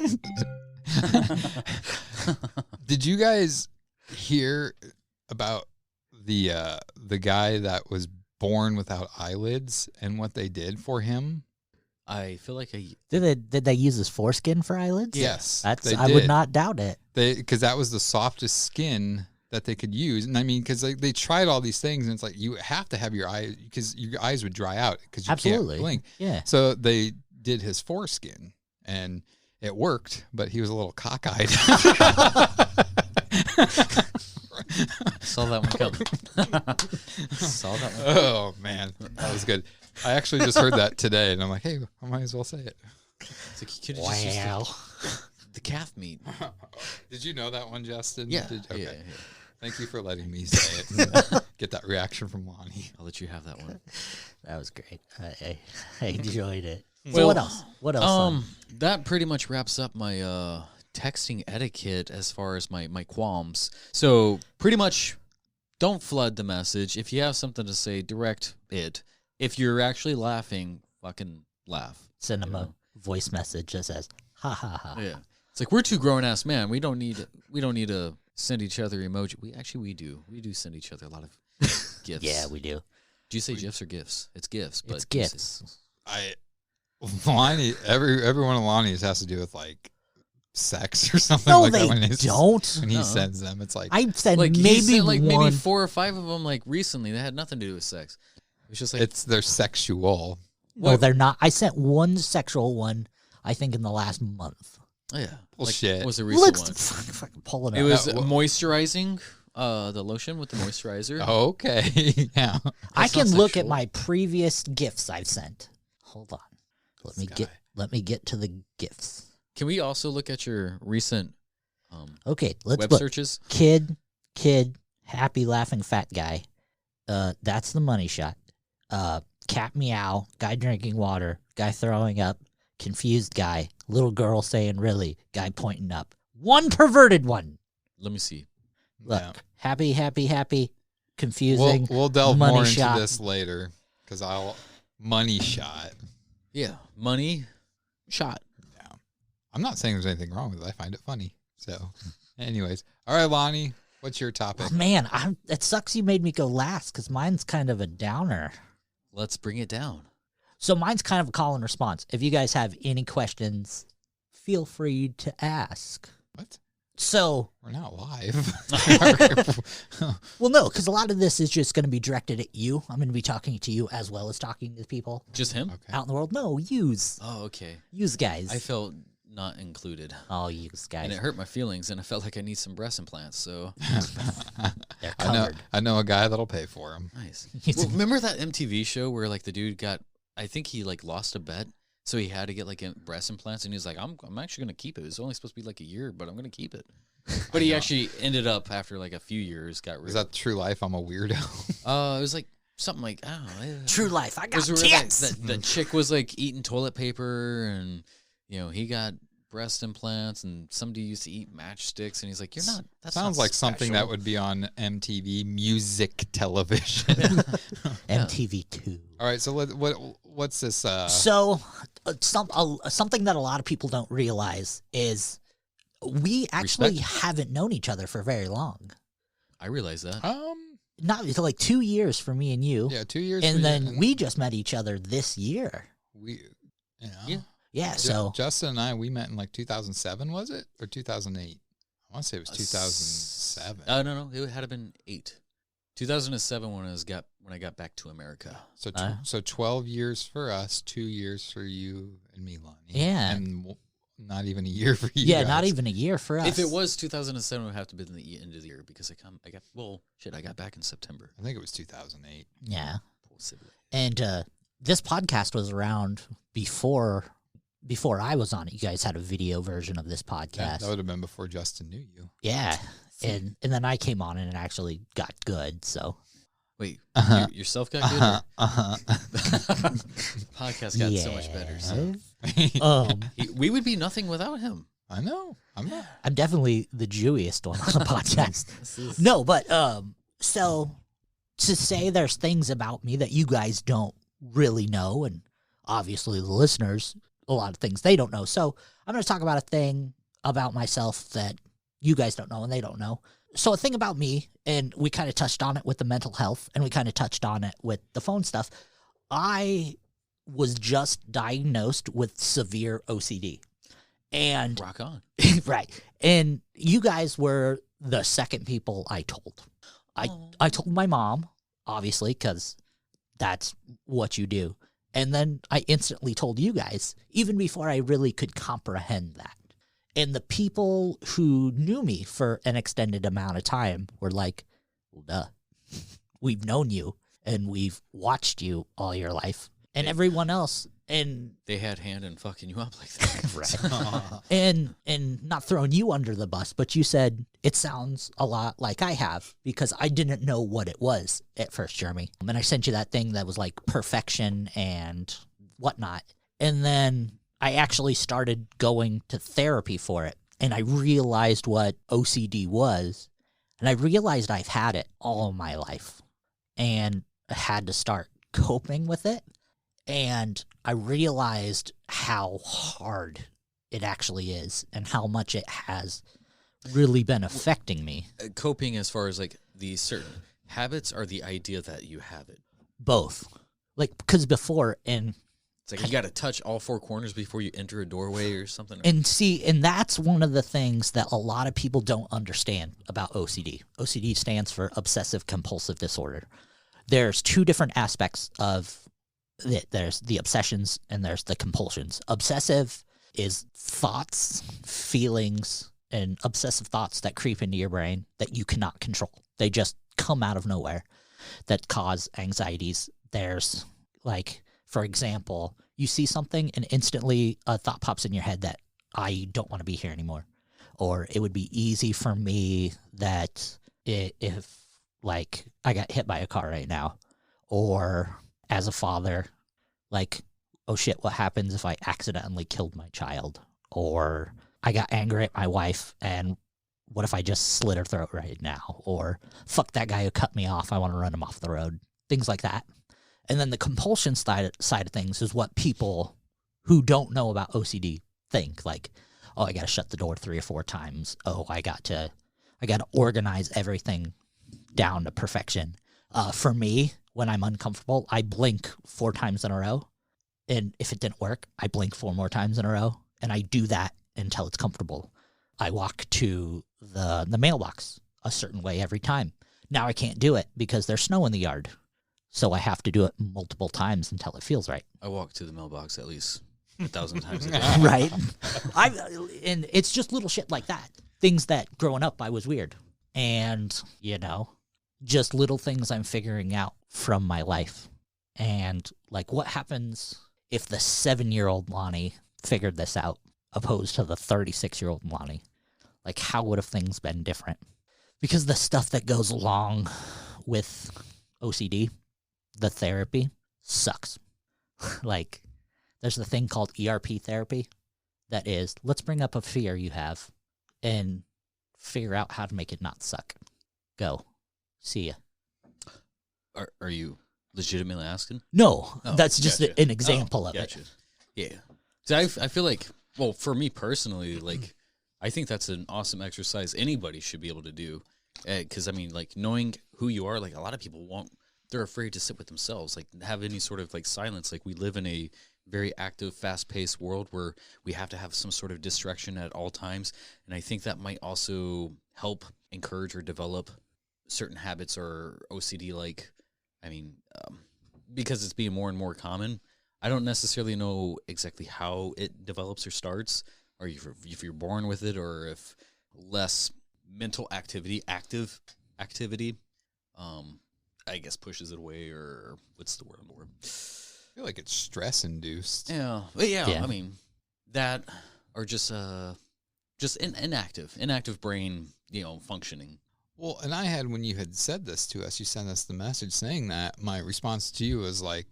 Did you guys hear about the guy that was born without eyelids and what they did for him? I feel like Did they use his foreskin for eyelids? Yes, I would not doubt it. Because that was the softest skin that they could use, and I mean, because they tried all these things, and it's like you have to have your eye because your eyes would dry out because you Absolutely. can't blink. Yeah. So they did his foreskin, and it worked, but he was a little cockeyed. Saw that one coming. Saw that one. Oh man, that was good. I actually just heard that today, and I'm like, hey, I might as well say it. It's like you could have just used the calf meat. Did you know that one, Justin? Yeah. Okay. Yeah. Thank you for letting me say it. And get that reaction from Lonnie. I'll let you have that one. That was great. I enjoyed it. So Well, what else? What else? That pretty much wraps up my texting etiquette as far as my qualms. So pretty much don't flood the message. If you have something to say, direct it. If you're actually laughing, fucking laugh. Send them a voice message that says, ha ha ha. Yeah. It's like we're two grown ass men. We don't need to send each other emoji. We do. We do send each other a lot of gifts. Yeah, we do. Do you say gifs or gifts? It's gifts, but It's gifts. Lonnie, every one of Lonnie's has to do with like sex or something No, like they that. When don't. When he sends them, it's like I've said Like he maybe sent, like one. maybe 4 or 5 of them like recently that had nothing to do with sex. It was just like they're sexual. No, they're not. I sent one sexual one, I think, in the last month. Oh yeah, Bullshit. Like, what was the recent one? Fucking pull it It up. was moisturizing. The lotion with the moisturizer. Okay, yeah. I can not look at sexual. my previous gifts I've sent. Hold on. Let me get to the gifts. Can we also look at your recent Okay, let's web look. searches? Kid, happy laughing fat guy. That's the money shot. Cat meow, guy drinking water, guy throwing up, confused guy, little girl saying really, guy pointing up. One perverted one. Let me see. Look, Yeah. happy, confusing. We'll delve money more into shot. this later because money shot. Yeah, money shot. Yeah, I'm not saying there's anything wrong with it. I find it funny. So, anyways, all right, Lonnie, what's your topic? Oh, man, it sucks you made me go last because mine's kind of a downer. Let's bring it down. So mine's kind of a call and response. If you guys have any questions, feel free to ask. What? So, We're not live. well, no, because a lot of this is just going to be directed at you. I'm going to be talking to you as well as talking to people Just him? Okay. out in the world. No, yous. Oh, okay. Yous guys. I felt not included. Oh, yous guys. And it hurt my feelings, and I felt like I need some breast implants, so They're I know. covered. I know a guy that'll pay for him. nice. Well, remember that MTV show where, like, the dude got, I think he, like, lost a bet, so he had to get, like, breast implants, and he was like, I'm actually going to keep it. It was only supposed to be, like, a year, but I'm going to keep it. But he actually ended up, after, like, a few years, got rid Is of that true life? I'm a weirdo. it. Was, like, something like, I don't know. True life. I It got was where, like, tits. the chick was, like, eating toilet paper, and, you know, he got breast implants, and somebody used to eat matchsticks, and he's like, "You're not." That Sounds like something that would be on MTV music television. MTV2. All right, so what's this? So, something that a lot of people don't realize is we actually haven't known each other for very long. I realize that. Not until like 2 years for me and you. Yeah, 2 years. for And you, then we just met each other this year. Yeah. Yeah, so Justin and I, we met in like 2007, was it? Or 2008? I want to say it was 2007. No, it had been 8. 2007 when I got back to America. So 12 years for us, 2 years for you and me, Lonnie. Yeah. And not even a year for you. yeah, guys. not even a year for us. If it was 2007, it would have to be the end of the year because I got back in September. I think it was 2008. Yeah. Possibly. And this podcast was around before I was on it. You guys had a video version of this podcast. Yeah, that would have been before Justin knew you. Yeah. And then I came on and it actually got good, so. Wait, Uh-huh. yourself got good? Podcast got so much better. So. We would be nothing without him. I know. I'm not. I'm definitely the Jewiest one on the podcast. No, but so to say there's things about me that you guys don't really know, and obviously the listeners, a lot of things they don't know. So I'm going to talk about a thing about myself that you guys don't know and they don't know. So a thing about me, and we kind of touched on it with the mental health, and we kind of touched on it with the phone stuff. I was just diagnosed with severe OCD. And Rock on. right. And you guys were the second people I told. I told my mom, obviously, because that's what you do. And then I instantly told you guys, even before I really could comprehend that. And the people who knew me for an extended amount of time were like, well, duh. We've known you and we've watched you all your life. And everyone else, and They had hand in fucking you up like that. right. and not throwing you under the bus, but you said it sounds a lot like I have because I didn't know what it was at first, Jeremy. And I sent you that thing that was like perfection and whatnot. And then I actually started going to therapy for it. And I realized what OCD was. And I realized I've had it all my life. And I had to start coping with it. And I realized how hard it actually is and how much it has really been affecting me. Coping as far as like the certain habits or the idea that you have it. Both. Like, because before, and It's like you got to touch all four corners before you enter a doorway or something. And that's one of the things that a lot of people don't understand about OCD. OCD stands for obsessive compulsive disorder. There's two different aspects of it. There's the obsessions and there's the compulsions. Obsessive is thoughts, feelings, and obsessive thoughts that creep into your brain that you cannot control. They just come out of nowhere that cause anxieties. There's like, for example, you see something and instantly a thought pops in your head that I don't want to be here anymore. Or it would be easy for me that if like I got hit by a car right now, or as a father, like, oh shit, what happens if I accidentally killed my child? Or I got angry at my wife and what if I just slit her throat right now? Or fuck that guy who cut me off, I want to run him off the road. Things like that. And then the compulsion side of things is what people who don't know about OCD think. Like, oh, I got to shut the door 3 or 4 times. Oh, I got to organize everything down to perfection. For me, when I'm uncomfortable, I blink 4 times in a row. And if it didn't work, I blink 4 more times in a row. And I do that until it's comfortable. I walk to the mailbox a certain way every time. Now I can't do it because there's snow in the yard. So I have to do it multiple times until it feels right. I walk to the mailbox at least 1,000 times a day. Right. And it's just little shit like that. Things that growing up I was weird. And, you know, just little things I'm figuring out from my life. And like, what happens if the 7-year-old Lonnie figured this out opposed to the 36-year-old Lonnie? Like, how would have things been different? Because the stuff that goes along with OCD, the therapy, sucks. Like, there's the thing called ERP therapy that is, let's bring up a fear you have and figure out how to make it not suck. Go. See ya. Are you legitimately asking? No, Oh, that's just gotcha. an example of Gotcha. it. Yeah. So I feel like, well, for me personally, like, I think that's an awesome exercise anybody should be able to do. Because, I mean, like, knowing who you are, like, a lot of people they're afraid to sit with themselves, like, have any sort of, like, silence. Like, we live in a very active, fast-paced world where we have to have some sort of distraction at all times. And I think that might also help encourage or develop certain habits or OCD, like, I mean, because it's being more and more common. I don't necessarily know exactly how it develops or starts, or if you're born with it, or if less mental active activity, I guess pushes it away, or what's the word I'm looking for? I feel like it's stress induced. Yeah. I mean, that, or just inactive brain, functioning. Well, and I had, when you had said this to us, you sent us the message saying that, my response to you was like,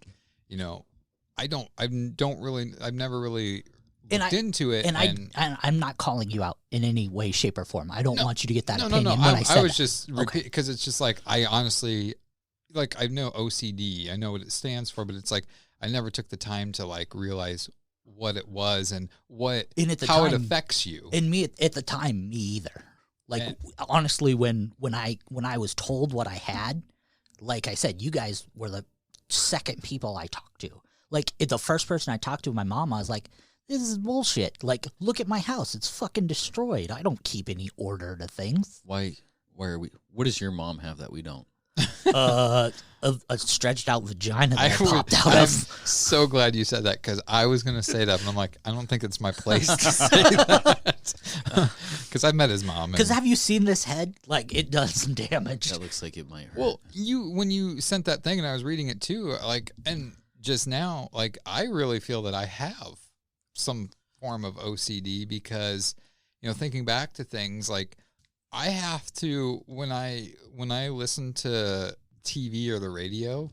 I've never really looked into it. And I'm not calling you out in any way, shape, or form. I don't want you to get that opinion. No. When I said I was that. just repeat, because it's just like, I honestly, like, I know OCD, I know what it stands for, but it's like, I never took the time to like realize what it was and how it affects you. And me at the time, me either. Like, honestly, when I was told what I had, like I said, you guys were the second people I talked to. Like, the first person I talked to, my mom, I was like, this is bullshit. Like, look at my house. It's fucking destroyed. I don't keep any order to things. Why are we? What does your mom have that we don't? A stretched out vagina that popped out I'm of. so glad you said that, because I was going to say that, and I'm like, I don't think it's my place to say that. Because I met his mom. Because have you seen this head? Like, it does some damage. That looks like it might hurt. Well, when you sent that thing and I was reading it too, like, and just now, like, I really feel that I have some form of OCD because, thinking back to things, like, I have to, when I listen to TV or the radio,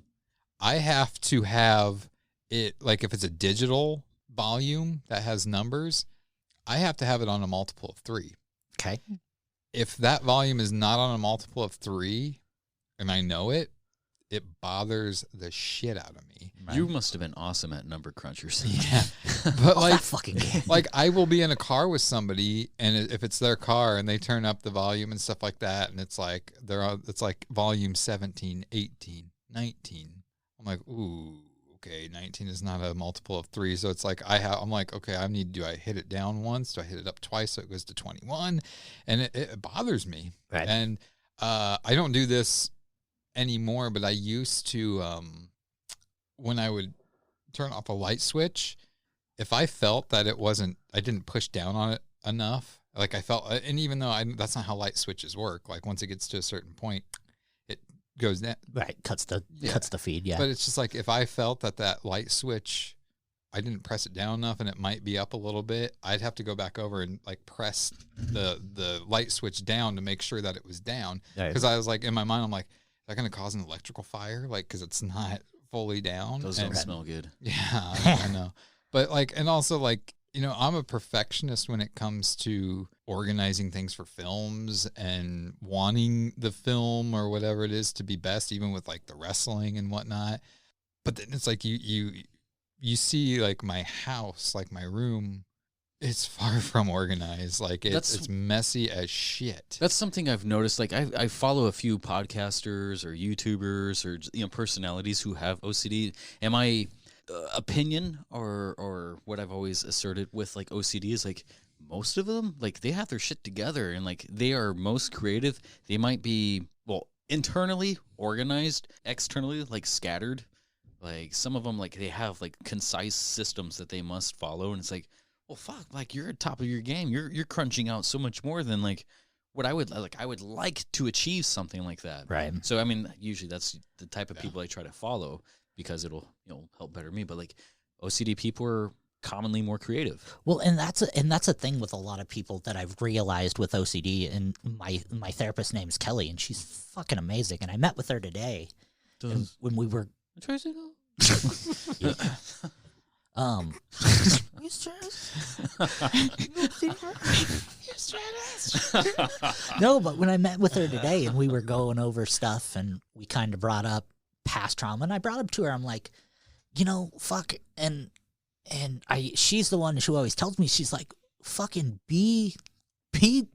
I have to have it, like, if it's a digital volume that has numbers, I have to have it on a multiple of 3. Okay. If that volume is not on a multiple of 3 and I know it, it bothers the shit out of me. Right. You must have been awesome at number crunchers. Yeah. But like, fucking game. Like, I will be in a car with somebody, and if it's their car and they turn up the volume and stuff like that, and it's like it's like volume 17, 18, 19. I'm like, ooh, okay, 19 is not a multiple of 3. So it's like I'm like, okay, do I hit it down once? Do I hit it up twice so it goes to 21? And it bothers me. Right. And I don't do this anymore, but I used to, when I would turn off a light switch, if I felt that I didn't push down on it enough, like I felt, and even though that's not how light switches work, like once it gets to a certain point, it goes down. Right, cuts the feed, yeah. But it's just like if I felt that light switch, I didn't press it down enough and it might be up a little bit, I'd have to go back over and like press the light switch down to make sure that it was down. Because I was like, in my mind, I'm like, is that going to cause an electrical fire? Like, because it's not fully down. Those don't smell good. Yeah, I know. But like, and also like, you know, I'm a perfectionist when it comes to organizing things for films and wanting the film or whatever it is to be best, even with like the wrestling and whatnot. But then it's like you see like my house, like my room, it's far from organized. Like it's messy as shit. That's something I've noticed. Like I follow a few podcasters or YouTubers or, you know, personalities who have OCD. And my opinion or what I've always asserted with like OCD is like most of them, like they have their shit together and like they are most creative. They might be, well, internally organized, externally like scattered. Like some of them, like they have like concise systems that they must follow. And it's like, well, fuck, like you're at top of your game. You're crunching out so much more than like what I would like to achieve something like that. Right. So, I mean, usually that's the type of people I try to follow because it'll, you know, help better me. But like OCD people are commonly more creative. Well, and that's a thing with a lot of people that I've realized with OCD. And my therapist's name is Kelly, and she's fucking amazing. And I met with her today when we were. Yeah. No, but when I met with her today and we were going over stuff and we kind of brought up past trauma, and I brought up to her, I'm like, you know, fuck, and she's the one who always tells me, she's like, fucking be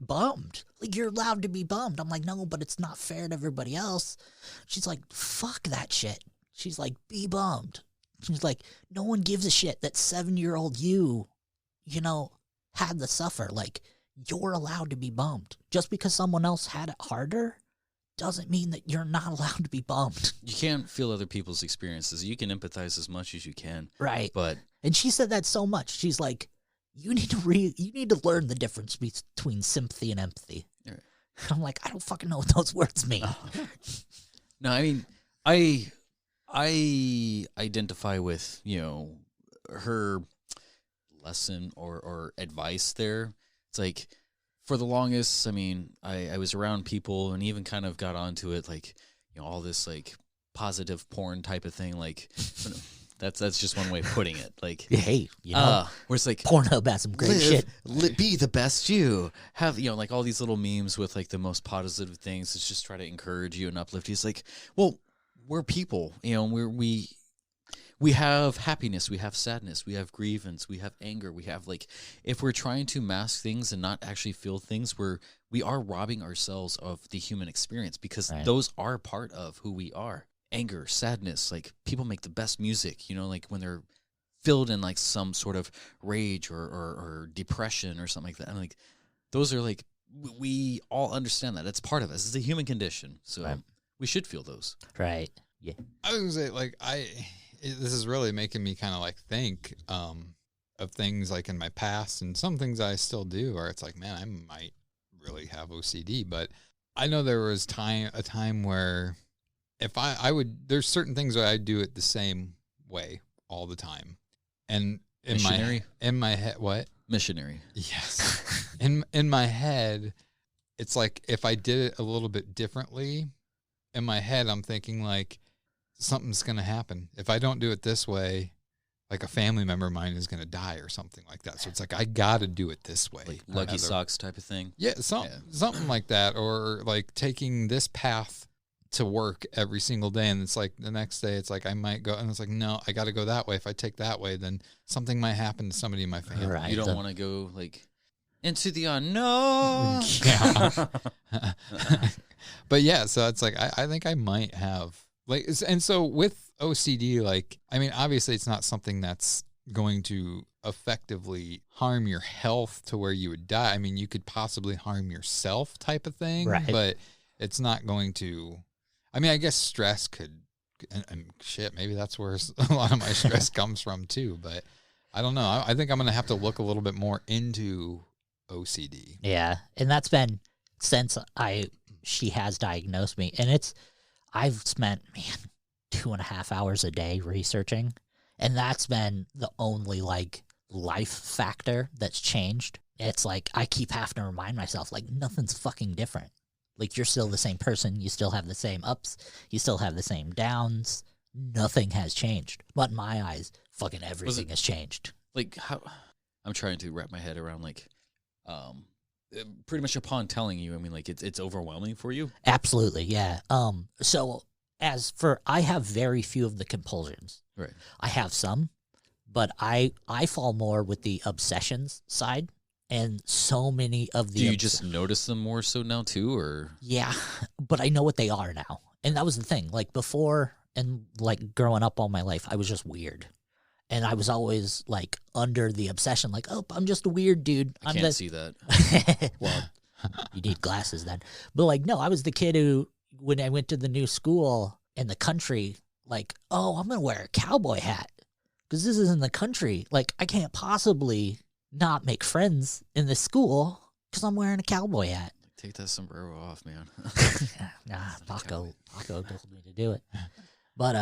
bummed. Like, you're allowed to be bummed. I'm like, no, but it's not fair to everybody else. She's like, fuck that shit. She's like, be bummed. She's like, no one gives a shit that 7-year-old you know, had to suffer. Like, you're allowed to be bummed. Just because someone else had it harder doesn't mean that you're not allowed to be bummed. You can't feel other people's experiences. You can empathize as much as you can. Right. But and she said that so much. She's like, you need to learn the difference between sympathy and empathy. Right. And I'm like, I don't fucking know what those words mean. No, I mean, I identify with, you know, her lesson or advice there. It's like, for the longest, I mean, I was around people and even kind of got onto it, like, you know, all this like positive porn type of thing. Like, that's just one way of putting it. Like, hey, you know, where it's like Pornhub has some great shit. Be the best you. Have, you know, like all these little memes with like the most positive things. It's just try to encourage you and uplift you. It's like, well, we're people, you know, we have happiness, we have sadness, we have grievance, we have anger, we have like, if we're trying to mask things and not actually feel things, we are robbing ourselves of the human experience, because those are part of who we are. Anger, sadness, like people make the best music, you know, like when they're filled in like some sort of rage or depression or something like that. And like, those are like, we all understand that. It's part of us. It's a human condition. So we should feel those. Right. Yeah. I was going to say, like, this is really making me kind of like think of things like in my past, and some things I still do where it's like, man, I might really have OCD. But I know there was a time where if I would, there's certain things that I do it the same way all the time. And in my head, what? Missionary. Yes. in my head, it's like if I did it a little bit differently, in my head, I'm thinking like, something's going to happen. If I don't do it this way, like a family member of mine is going to die or something like that. So it's like, I got to do it this way. Like Lucky Socks type of thing? Yeah, something like that. Or like taking this path to work every single day. And it's like the next day, it's like I might go, and it's like, no, I got to go that way. If I take that way, then something might happen to somebody in my family. Right. You don't want to go like into the unknown. Yeah. But yeah, so it's like, I think I might have. Like, and so with OCD, like, I mean, obviously it's not something that's going to effectively harm your health to where you would die. I mean, you could possibly harm yourself type of thing, Right. but it's not going to, I mean, I guess stress could, and shit, maybe that's where a lot of my stress comes from too, but I don't know. I think I'm going to have to look a little bit more into OCD. Yeah, and that's been since she has diagnosed me, and I've spent 2.5 hours a day researching, and that's been the only like life factor that's changed. It's like I keep having to remind myself like nothing's fucking different. Like you're still the same person, you still have the same ups, you still have the same downs. Nothing has changed. But in my eyes, fucking everything has changed. Like how I'm trying to wrap my head around like pretty much upon telling you, I mean like it's overwhelming for you? Absolutely, yeah. So as for I have very few of the compulsions. Right. I have some, but I fall more with the obsessions side. And so many of the... Do you just notice them more so now too, or...? Yeah, but I know what they are now. And that was the thing. Like, before and, like, growing up all my life, I was just weird. And I was always, like, under the obsession, like, oh, I'm just a weird dude. I can't see that. Well, you need glasses then. But, like, no, I was the kid who, when I went to the new school in the country, like, oh, I'm going to wear a cowboy hat. Because this is in the country. Like, I can't possibly... not make friends in the school because I'm wearing a cowboy hat. Take that sombrero off, man. Nah, Paco told me to do it. But,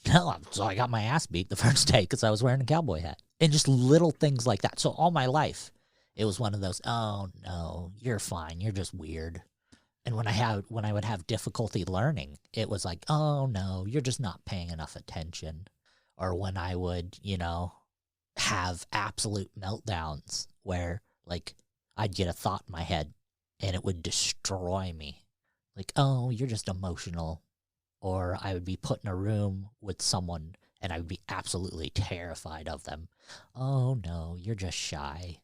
no, so I got my ass beat the first day because I was wearing a cowboy hat. And just little things like that. So all my life, it was one of those, oh, no, you're fine. You're just weird. And when I would have difficulty learning, it was like, oh, no, you're just not paying enough attention. Or when I would, have absolute meltdowns where, like, I'd get a thought in my head and it would destroy me. Like, oh, you're just emotional. Or I would be put in a room with someone and I would be absolutely terrified of them. Oh, no, you're just shy.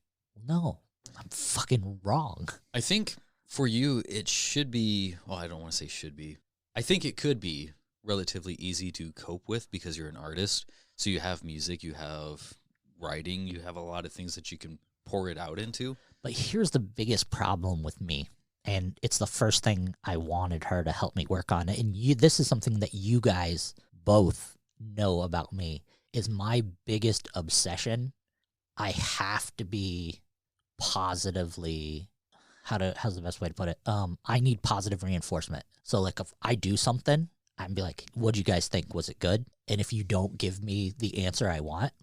No, I'm fucking wrong. I think for you, it should be, well, I don't want to say should be. I think it could be relatively easy to cope with because you're an artist. So you have music, you have writing, you have a lot of things that you can pour it out into. But here's the biggest problem with me, and it's the first thing I wanted her to help me work on. And this is something that you guys both know about me, is my biggest obsession. I have to be positively, how's the best way to put it? I need positive reinforcement. So like if I do something, I'd be like, what'd you guys think? Was it good? And if you don't give me the answer I want,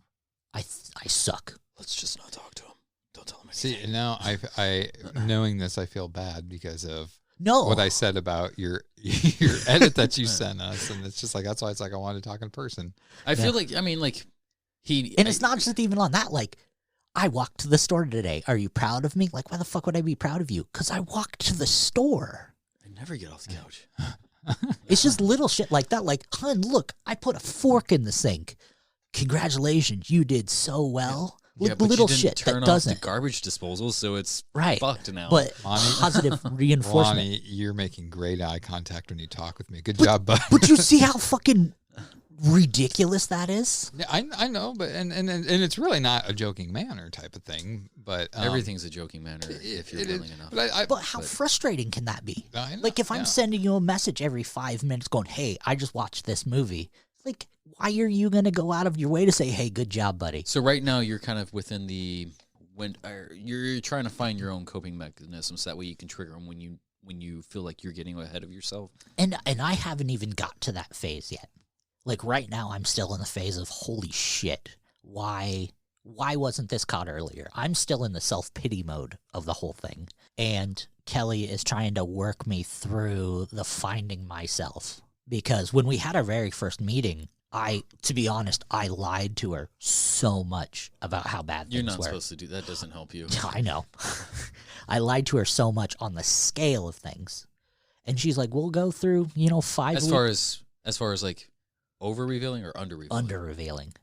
I suck. Let's just not talk to him. Don't tell him See, anything. now I knowing this, I feel bad because of No. what I said about your edit that you sent us, and it's just like that's why it's like I wanted to talk in person. I feel like, I mean, like And it's not just even on that. Like, I walked to the store today. Are you proud of me? Like, why the fuck would I be proud of you? Because I walked to the store. I never get off the couch. It's just little shit like that. Like, hun, look, I put a fork in the sink. Congratulations, you did so well. Yeah, but little you didn't shit turn that off doesn't. the garbage disposal, so it's Right. fucked now. But Lonnie- positive reinforcement. Lonnie, you're making great eye contact when you talk with me. Good job, bud. But you see how fucking ridiculous that is? Yeah, I know, but and it's really not a joking manner type of thing. But everything's a joking manner if you're willing enough. But how frustrating can that be? I know, Like, if I'm yeah. sending you a message every 5 minutes going, hey, I just watched this movie. Like, why are you going to go out of your way to say, hey, good job, buddy? So right now you're kind of within you're trying to find your own coping mechanisms. So that way you can trigger them when you feel like you're getting ahead of yourself. And I haven't even got to that phase yet. Like, right now, I'm still in the phase of, holy shit, why wasn't this caught earlier? I'm still in the self-pity mode of the whole thing. And Kelly is trying to work me through the finding myself. Because when we had our very first meeting, to be honest, I lied to her so much about how bad things were. You're not supposed to do that. Doesn't help you. I know. I lied to her so much on the scale of things. And she's like, we'll go through, 5 weeks. As far as like over revealing or under revealing? Under revealing.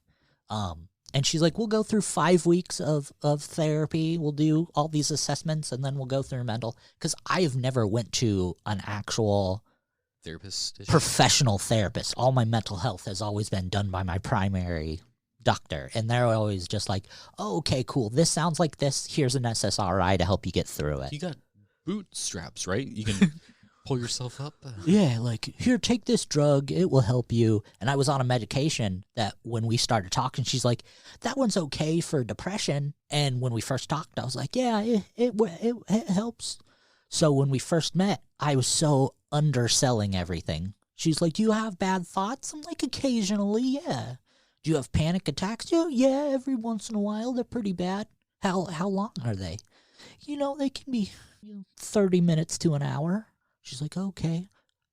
And she's like, we'll go through 5 weeks of therapy. We'll do all these assessments and then we'll go through mental. Because I have never went to an actual therapist issue? Professional therapist. All my mental health has always been done by my primary doctor, and they're always just like, oh, okay, cool, this sounds like this, here's an SSRI to help you get through it. You got bootstraps, right? You can pull yourself up. Yeah, like, here, take this drug, it will help you. And I was on a medication that when we started talking, she's like, that one's okay for depression. And when we first talked, I was like, yeah, it helps. So when we first met, I was so underselling everything. She's like, do you have bad thoughts? I'm like, occasionally, yeah. Do you have panic attacks? Yeah, every once in a while. They're pretty bad. How long are they? They can be 30 minutes to an hour. She's like, okay.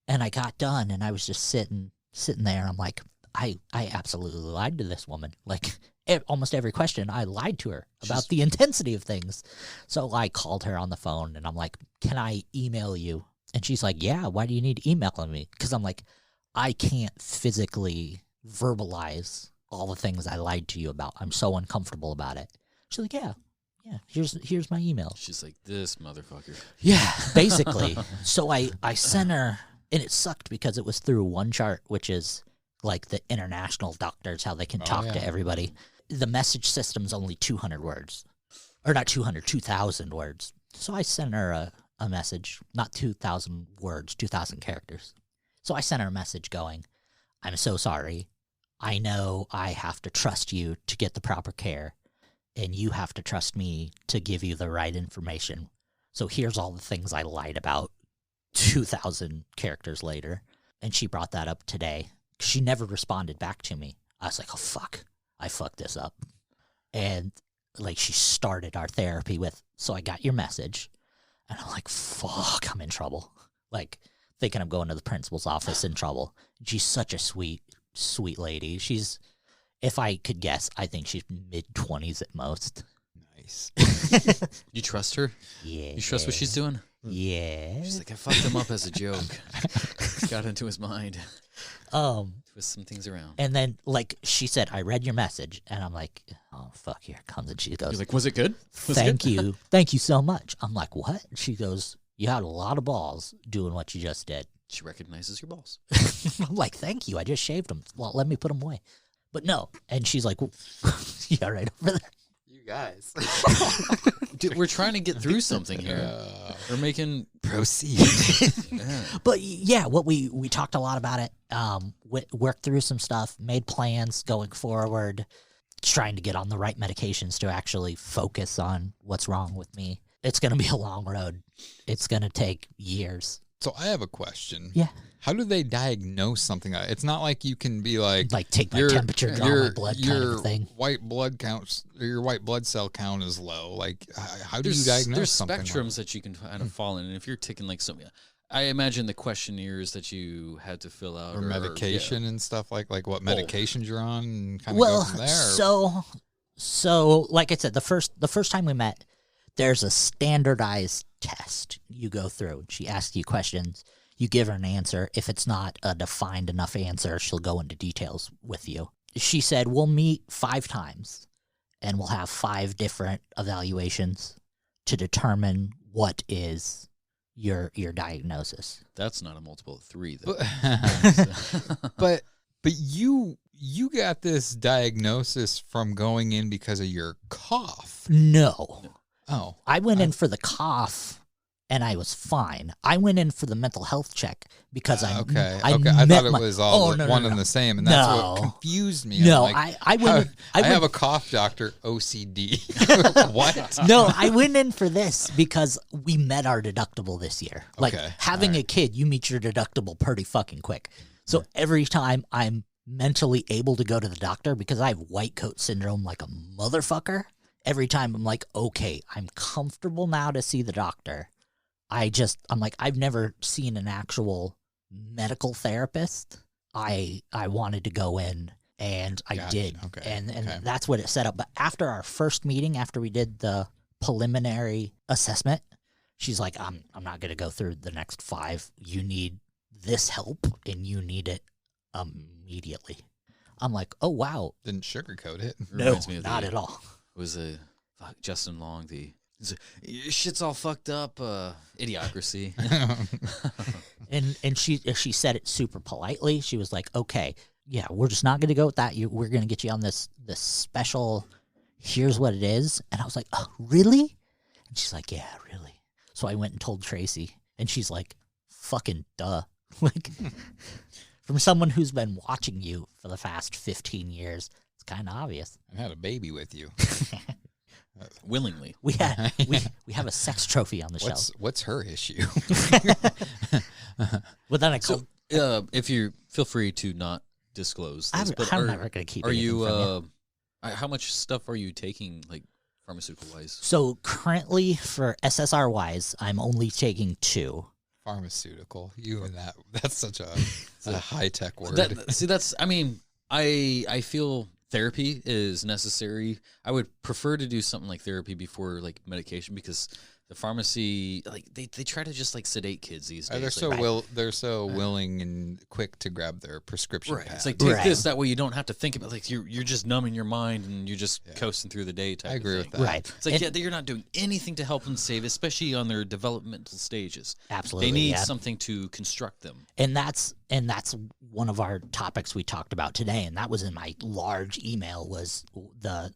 And I got done, and I was just sitting there. I'm like, I absolutely lied to this woman. Like, almost every question, I lied to her about the intensity of things. So I called her on the phone, and I'm like, can I email you? And she's like, yeah, why do you need to email me? Because I'm like, I can't physically verbalize all the things I lied to you about. I'm so uncomfortable about it. She's like, yeah, here's my email. She's like, this motherfucker. Yeah, basically. So I sent her, and it sucked because it was through OneChart, which is like the international doctors, how they can talk to everybody. The message system's only 200 words. Or not 200, 2,000 words. So I sent her a message, not 2,000 words, 2,000 characters. So I sent her a message going, I'm so sorry. I know I have to trust you to get the proper care, and you have to trust me to give you the right information. So here's all the things I lied about 2,000 characters later. And she brought that up today. She never responded back to me. I was like, oh, fuck. I fucked this up. And, like, she started our therapy with, so I got your message. And I'm like, fuck, I'm in trouble. Like, thinking I'm going to the principal's office in trouble. She's such a sweet lady. She's, if I could guess, I think she's mid-20s at most. Nice. You trust her? Yeah. You trust what she's doing? Yeah. She's like, I fucked him up as a joke. Got into his mind. Twist some things around. And then, like, she said, I read your message. And I'm like, oh, fuck, here it comes. And she goes, You're like, was it good? Thank you. Thank you so much. I'm like, what? She goes, you had a lot of balls doing what you just did. She recognizes your balls. I'm like, thank you. I just shaved them. Well, let me put them away. But no. And she's like, yeah, right over there. You guys. Dude, we're trying to get through something here. We're making... Proceed. Yeah. But yeah, what we talked a lot about it, worked through some stuff, made plans going forward, trying to get on the right medications to actually focus on what's wrong with me. It's going to be a long road. It's going to take years. So I have a question. Yeah. How do they diagnose something? It's not like you can be like take my temperature, draw my blood kind of a thing. White blood counts, your white blood cell count is low. Like, how do you diagnose there's something? There's spectrums that you can kind of fall in. And if you're taking like some, I imagine the questionnaires that you had to fill out. Or medication and stuff like what medications you're on and kind of well, go from there. So like I said, the first time we met, there's a standardized test you go through. She asks you questions. You give her an answer. If it's not a defined enough answer, she'll go into details with you. She said, we'll meet 5 times, and we'll have 5 different evaluations to determine what is your diagnosis. That's not a multiple of 3, though. But you got this diagnosis from going in because of your cough. No. Oh. I went in for the cough, and I was fine. I went in for the mental health check because I thought it was all one and the same, and that's what confused me. No, like, I have a cough doctor, OCD. What? No, I went in for this because we met our deductible this year. Like, having a kid, you meet your deductible pretty fucking quick. So every time I'm mentally able to go to the doctor, because I have white coat syndrome like a motherfucker, every time I'm like, okay, I'm comfortable now to see the doctor. I'm like, I've never seen an actual medical therapist. I wanted to go in, and I did. Okay. And that's what it set up. But after our first meeting, after we did the preliminary assessment, she's like, I'm not going to go through the next 5. You need this help, and you need it immediately. I'm like, oh, wow. Didn't sugarcoat it. No, not at all. It was Justin Long, the Your shit's all fucked up. Idiocracy. And she said it super politely. She was like, okay, yeah, we're just not going to go with that. We're going to get you on this special, here's what it is. And I was like, oh, really? And she's like, yeah, really. So I went and told Tracy, and she's like, fucking duh. Like, from someone who's been watching you for the past 15 years, it's kind of obvious. I had a baby with you. Willingly. We have a sex trophy on the shelf. What's her issue? But then If you feel free to not disclose this, I'm never going to keep. Are you? From you. How much stuff are you taking, like pharmaceutical wise? So currently, for SSR wise, I'm only taking 2. Pharmaceutical. You and that's such a high tech word. I feel therapy is necessary. I would prefer to do something like therapy before like medication, because the pharmacy, like they try to just like sedate kids these days. They're so willing and quick to grab their prescription pad. It's like, take this, that way you don't have to think about, like, you're just numbing your mind and you're just coasting through the day type. I agree with that. Right. It's like, you're not doing anything to help them save, especially on their developmental stages. Absolutely. They need something to construct them. And that's one of our topics we talked about today, and that was in my large email, was the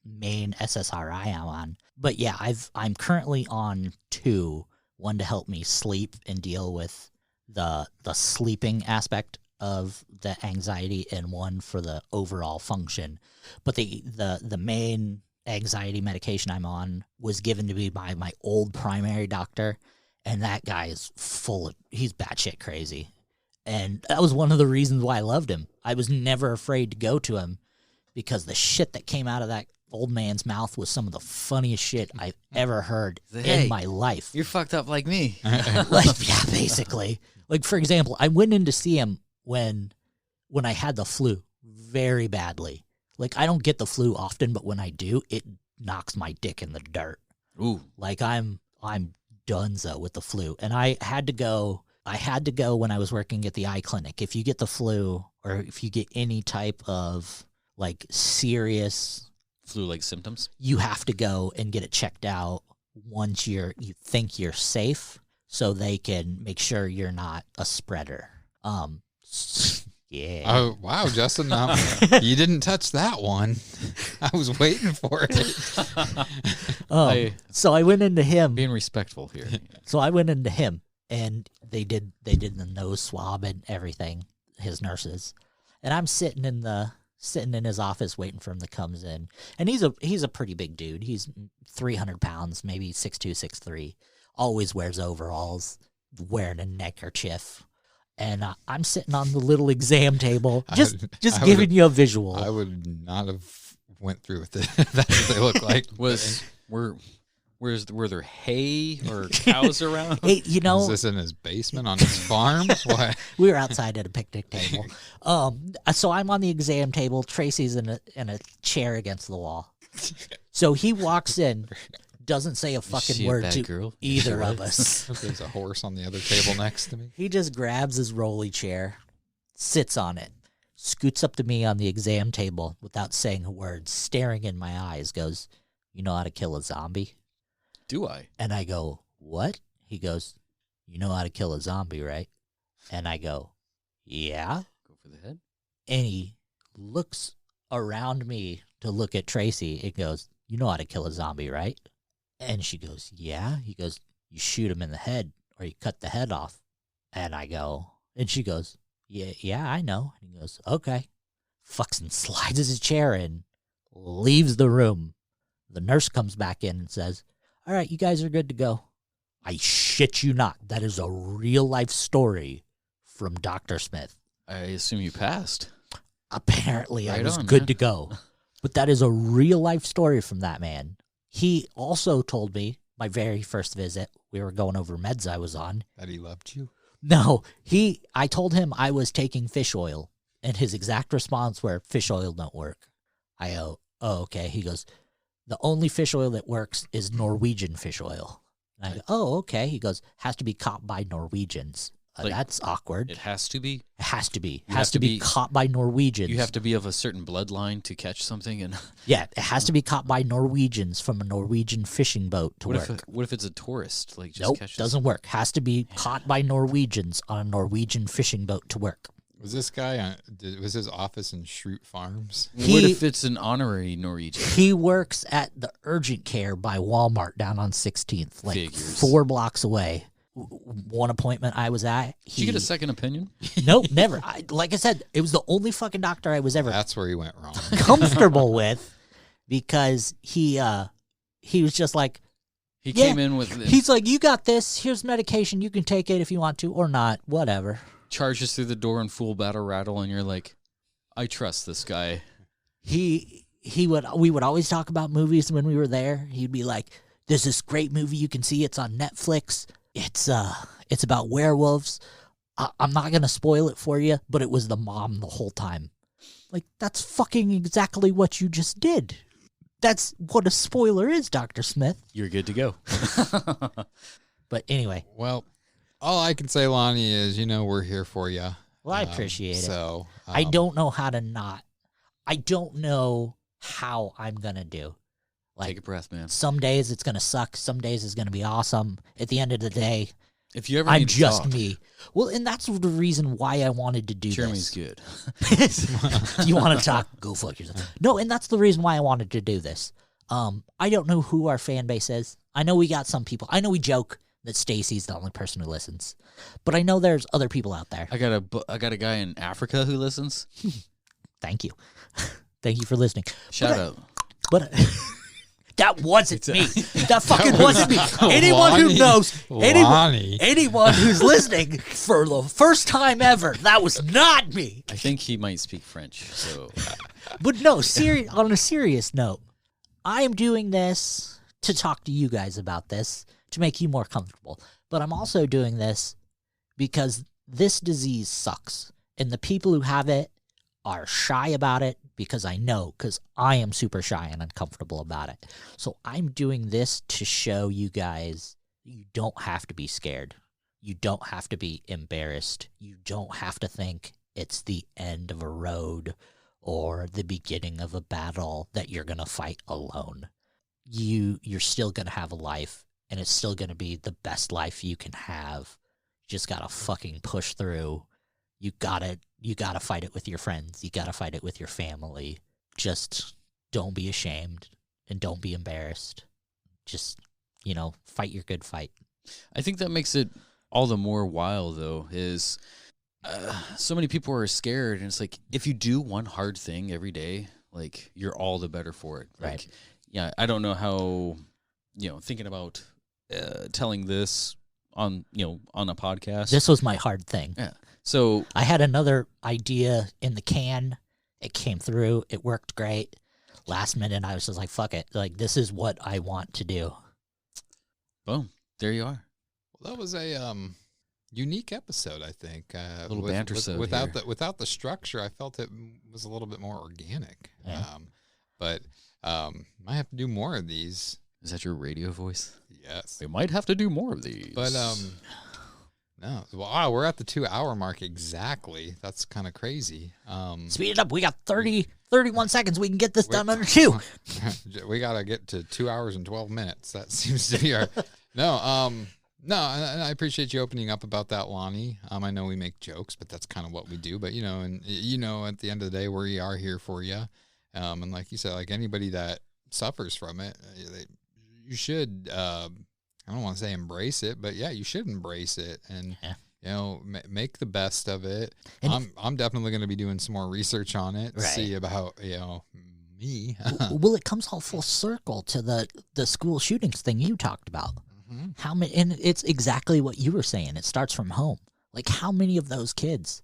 main SSRI I'm on. But yeah, I'm currently on 2, one to help me sleep and deal with the sleeping aspect of the anxiety, and one for the overall function. But the main anxiety medication I'm on was given to me by my old primary doctor, and that guy is he's batshit crazy. And that was one of the reasons why I loved him. I was never afraid to go to him, because the shit that came out of that old man's mouth was some of the funniest shit I've ever heard in my life. You're fucked up like me. Basically. Like, for example, I went in to see him when I had the flu very badly. Like, I don't get the flu often, but when I do, it knocks my dick in the dirt. Ooh. Like, I'm donezo with the flu. And I had to go when I was working at the eye clinic. If you get the flu, or if you get any type of like serious flu-like symptoms, you have to go and get it checked out once you think you're safe, so they can make sure you're not a spreader. Yeah. Oh, wow, Justin. You didn't touch that one. I was waiting for it. So I went into him. Being respectful here. So I went into him, and they did the nose swab and everything, his nurses. And I'm sitting in his office waiting for him to come in. And he's a pretty big dude. He's 300 pounds, maybe 6'2", 6'3". Always wears overalls, wearing a neckerchief. And I'm sitting on the little exam table, just giving you a visual. I would not have went through with it. That's what they look like. Were there hay or cows around? Hey, is this in his basement on his farm? What? We were outside at a picnic table. So I'm on the exam table. Tracy's in a chair against the wall. So he walks in, doesn't say a fucking word to either of us. There's a horse on the other table next to me. He just grabs his rolly chair, sits on it, scoots up to me on the exam table without saying a word, staring in my eyes, goes, "You know how to kill a zombie?" Do I? And I go, "What?" He goes, "You know how to kill a zombie, right?" And I go, "Yeah." Go for the head. And he looks around me to look at Tracy and goes, "You know how to kill a zombie, right?" And she goes, "Yeah." He goes, "You shoot him in the head, or you cut the head off." And I go, and she goes, Yeah, I know." And he goes, "Okay." Fucks and slides his chair in, leaves the room. The nurse comes back in and says, "All right, you guys are good to go." I shit you not. That is a real life story from Dr. Smith. I assume you passed. Apparently, I was good to go. But that is a real life story from that man. He also told me, my very first visit, we were going over meds I was on. That he loved you? No, I told him I was taking fish oil, and his exact response were, "Fish oil don't work." I go, "Oh, okay." He goes, "The only fish oil that works is Norwegian fish oil." And I go, "Oh, okay." He goes, "Has to be caught by Norwegians." That's awkward. It has to be. It has to be. It You has have to to be be- caught by Norwegians. You have to be of a certain bloodline to catch something. And Yeah, it has to be caught by Norwegians from a Norwegian fishing boat to work. What if it's a tourist? Like, just Nope, catches doesn't work. Has to be caught by Norwegians on a Norwegian fishing boat to work. Was this guy was his office in Schrute Farms? What if it's an honorary Norwegian? He works at the urgent care by Walmart down on 16th, like Figures. 4 blocks away. One appointment I was at. Did you get a second opinion? Nope, never. Like I said, it was the only fucking doctor I was ever That's where he went wrong. comfortable with, because he was just like, He Yeah. came in with he's like, you got this. Here's medication. You can take it if you want to or not. Whatever. charges through the door in full battle rattle, and you're like, I trust this guy. We would always talk about movies when we were there. He'd be like, there's this great movie you can see. It's on Netflix. It's about werewolves. I'm not going to spoil it for you, but it was the mom the whole time. Like, that's fucking exactly what you just did. That's what a spoiler is, Dr. Smith. You're good to go. But anyway, Well, all I can say, Lonnie, is, we're here for you. well, I appreciate it. So I don't know how to not. I don't know how I'm going to do. Like, Take a breath, man. some days it's going to suck. Some days it's going to be awesome. At the end of the day, If you ever I'm need to just talk, me. Well, and that's the reason why I wanted to do Jeremy's this. good. You want to talk? Go fuck yourself. No, and that's the reason why I wanted to do this. I don't know who our fan base is. I know we got some people. I know we joke that Stacy's the only person who listens, but I know there's other people out there. I got a guy in Africa who listens. Thank you. Thank you for listening. Shout out. But that wasn't me. That fucking wasn't me. Anyone who knows, anyone who's listening for the first time ever, that was not me. I think he might speak French. So But no, on a serious note, I am doing this to talk to you guys about this, to make you more comfortable. But I'm also doing this because this disease sucks. And the people who have it are shy about it, because I am super shy and uncomfortable about it. So I'm doing this to show you guys you don't have to be scared. You don't have to be embarrassed. You don't have to think it's the end of a road or the beginning of a battle that you're going to fight alone. You're still going to have a life, and it's still going to be the best life you can have. You just got to fucking push through. You gotta fight it with your friends. You gotta fight it with your family. Just don't be ashamed and don't be embarrassed. Just, fight your good fight. I think that makes it all the more wild, though, is so many people are scared, and it's like, if you do one hard thing every day, like, you're all the better for it. Right. Like, yeah, I don't know how, thinking about telling this on a podcast. This was my hard thing. Yeah. So I had another idea in the can. It came through. It worked great. Last minute, I was just like, fuck it. Like, this is what I want to do. boom, there you are. Well, that was a unique episode, I think. A little banter without the structure, I felt it was a little bit more organic. Yeah. But might have to do more of these. Is that your radio voice? Yes. We might have to do more of these. But no. Wow, we're at the 2-hour mark exactly. That's kind of crazy. Speed it up. We got 31 seconds. We can get this done under 2. We got to get to 2 hours and 12 minutes. That seems to be our... No, and I appreciate you opening up about that, Lonnie. I know we make jokes, but that's kind of what we do. But, at the end of the day, we are here for you. And like you said, like anybody that suffers from it, you should... I don't want to say embrace it, but yeah, you should embrace it and, make the best of it. And I'm definitely going to be doing some more research on it to see about, me. Well, it comes all full circle to the school shootings thing you talked about. Mm-hmm. How many, and it's exactly what you were saying. It starts from home. Like, how many of those kids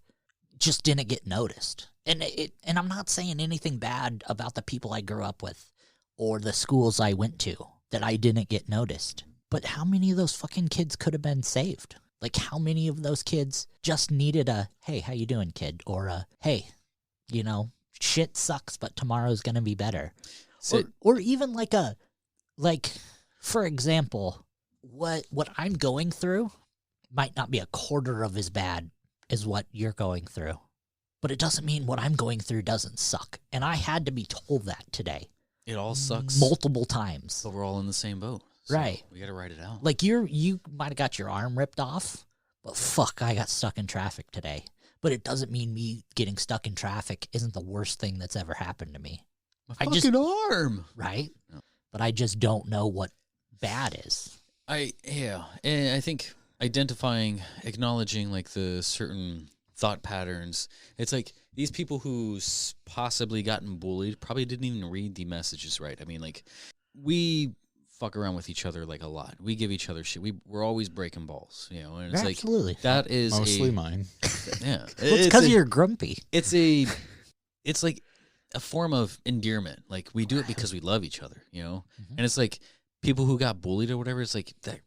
just didn't get noticed? And I'm not saying anything bad about the people I grew up with or the schools I went to that I didn't get noticed. But how many of those fucking kids could have been saved? Like, how many of those kids just needed a, hey, how you doing, kid? Or a, hey, shit sucks, but tomorrow's going to be better. Or even for example, what I'm going through, might not be a quarter of as bad as what you're going through. But it doesn't mean what I'm going through doesn't suck. And I had to be told that today. It all sucks multiple times. But we're all in the same boat. So right. We got to write it out. Like you might have got your arm ripped off, but fuck, I got stuck in traffic today. But it doesn't mean me getting stuck in traffic isn't the worst thing that's ever happened to me. My fucking arm. Right? No. But I just don't know what bad is. And I think identifying, acknowledging like the certain thought patterns. It's like these people who's possibly gotten bullied probably didn't even read the messages right. I mean, like, we fuck around with each other like a lot. We give each other shit. We're always breaking balls, you know. And it's absolutely. Like that is mostly mine. Yeah, well, it's because you're grumpy. It's like a form of endearment. Like we do it because we love each other, you know. Mm-hmm. And it's like people who got bullied or whatever. It's like that.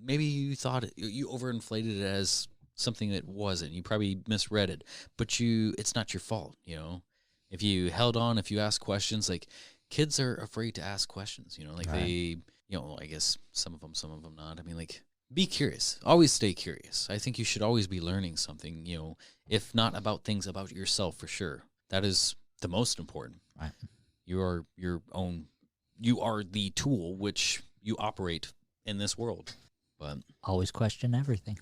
Maybe you thought you overinflated it as something that wasn't. You probably misread it, but it's not your fault, you know. If you held on, if you asked questions, like kids are afraid to ask questions, you know, like they, you know, I guess some of them not. I mean, like, be curious, always stay curious. I think you should always be learning something, you know, if not about things about yourself for sure. That is the most important. Right. You are your own, you are the tool which you operate in this world. But always question everything.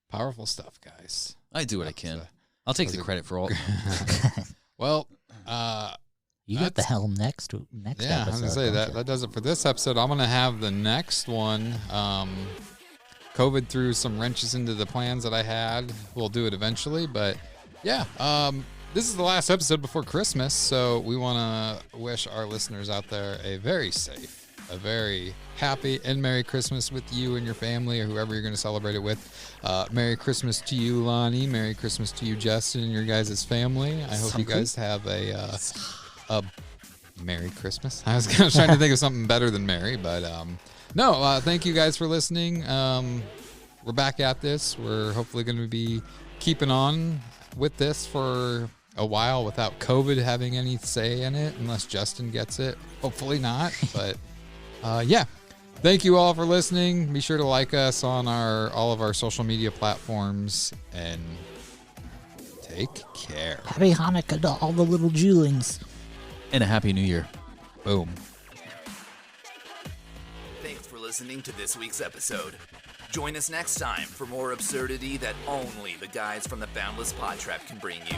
Powerful stuff, guys. I do what I can. I'll take the credit for all. Well, you got the helm next yeah, episode. I was gonna say that does it for this episode. I'm gonna have the next one. COVID threw some wrenches into the plans that I had. We'll do it eventually, but yeah, this is the last episode before Christmas, so we want to wish our listeners out there a very safe, a very happy and Merry Christmas with you and your family or whoever you're going to celebrate it with. Merry Christmas to you, Lonnie. Merry Christmas to you, Justin, and your guys' family. I hope you guys have a Merry Christmas. I was trying to think of something better than Merry, but no, thank you guys for listening. We're back at this. We're hopefully going to be keeping on with this for a while without COVID having any say in it, unless Justin gets it. Hopefully not, but yeah. Thank you all for listening. Be sure to like us on all of our social media platforms, and take care. Happy Hanukkah to all the little Julings. And a Happy New Year. Boom. Thanks for listening to this week's episode. Join us next time for more absurdity that only the guys from the Boundless PodTrap can bring you.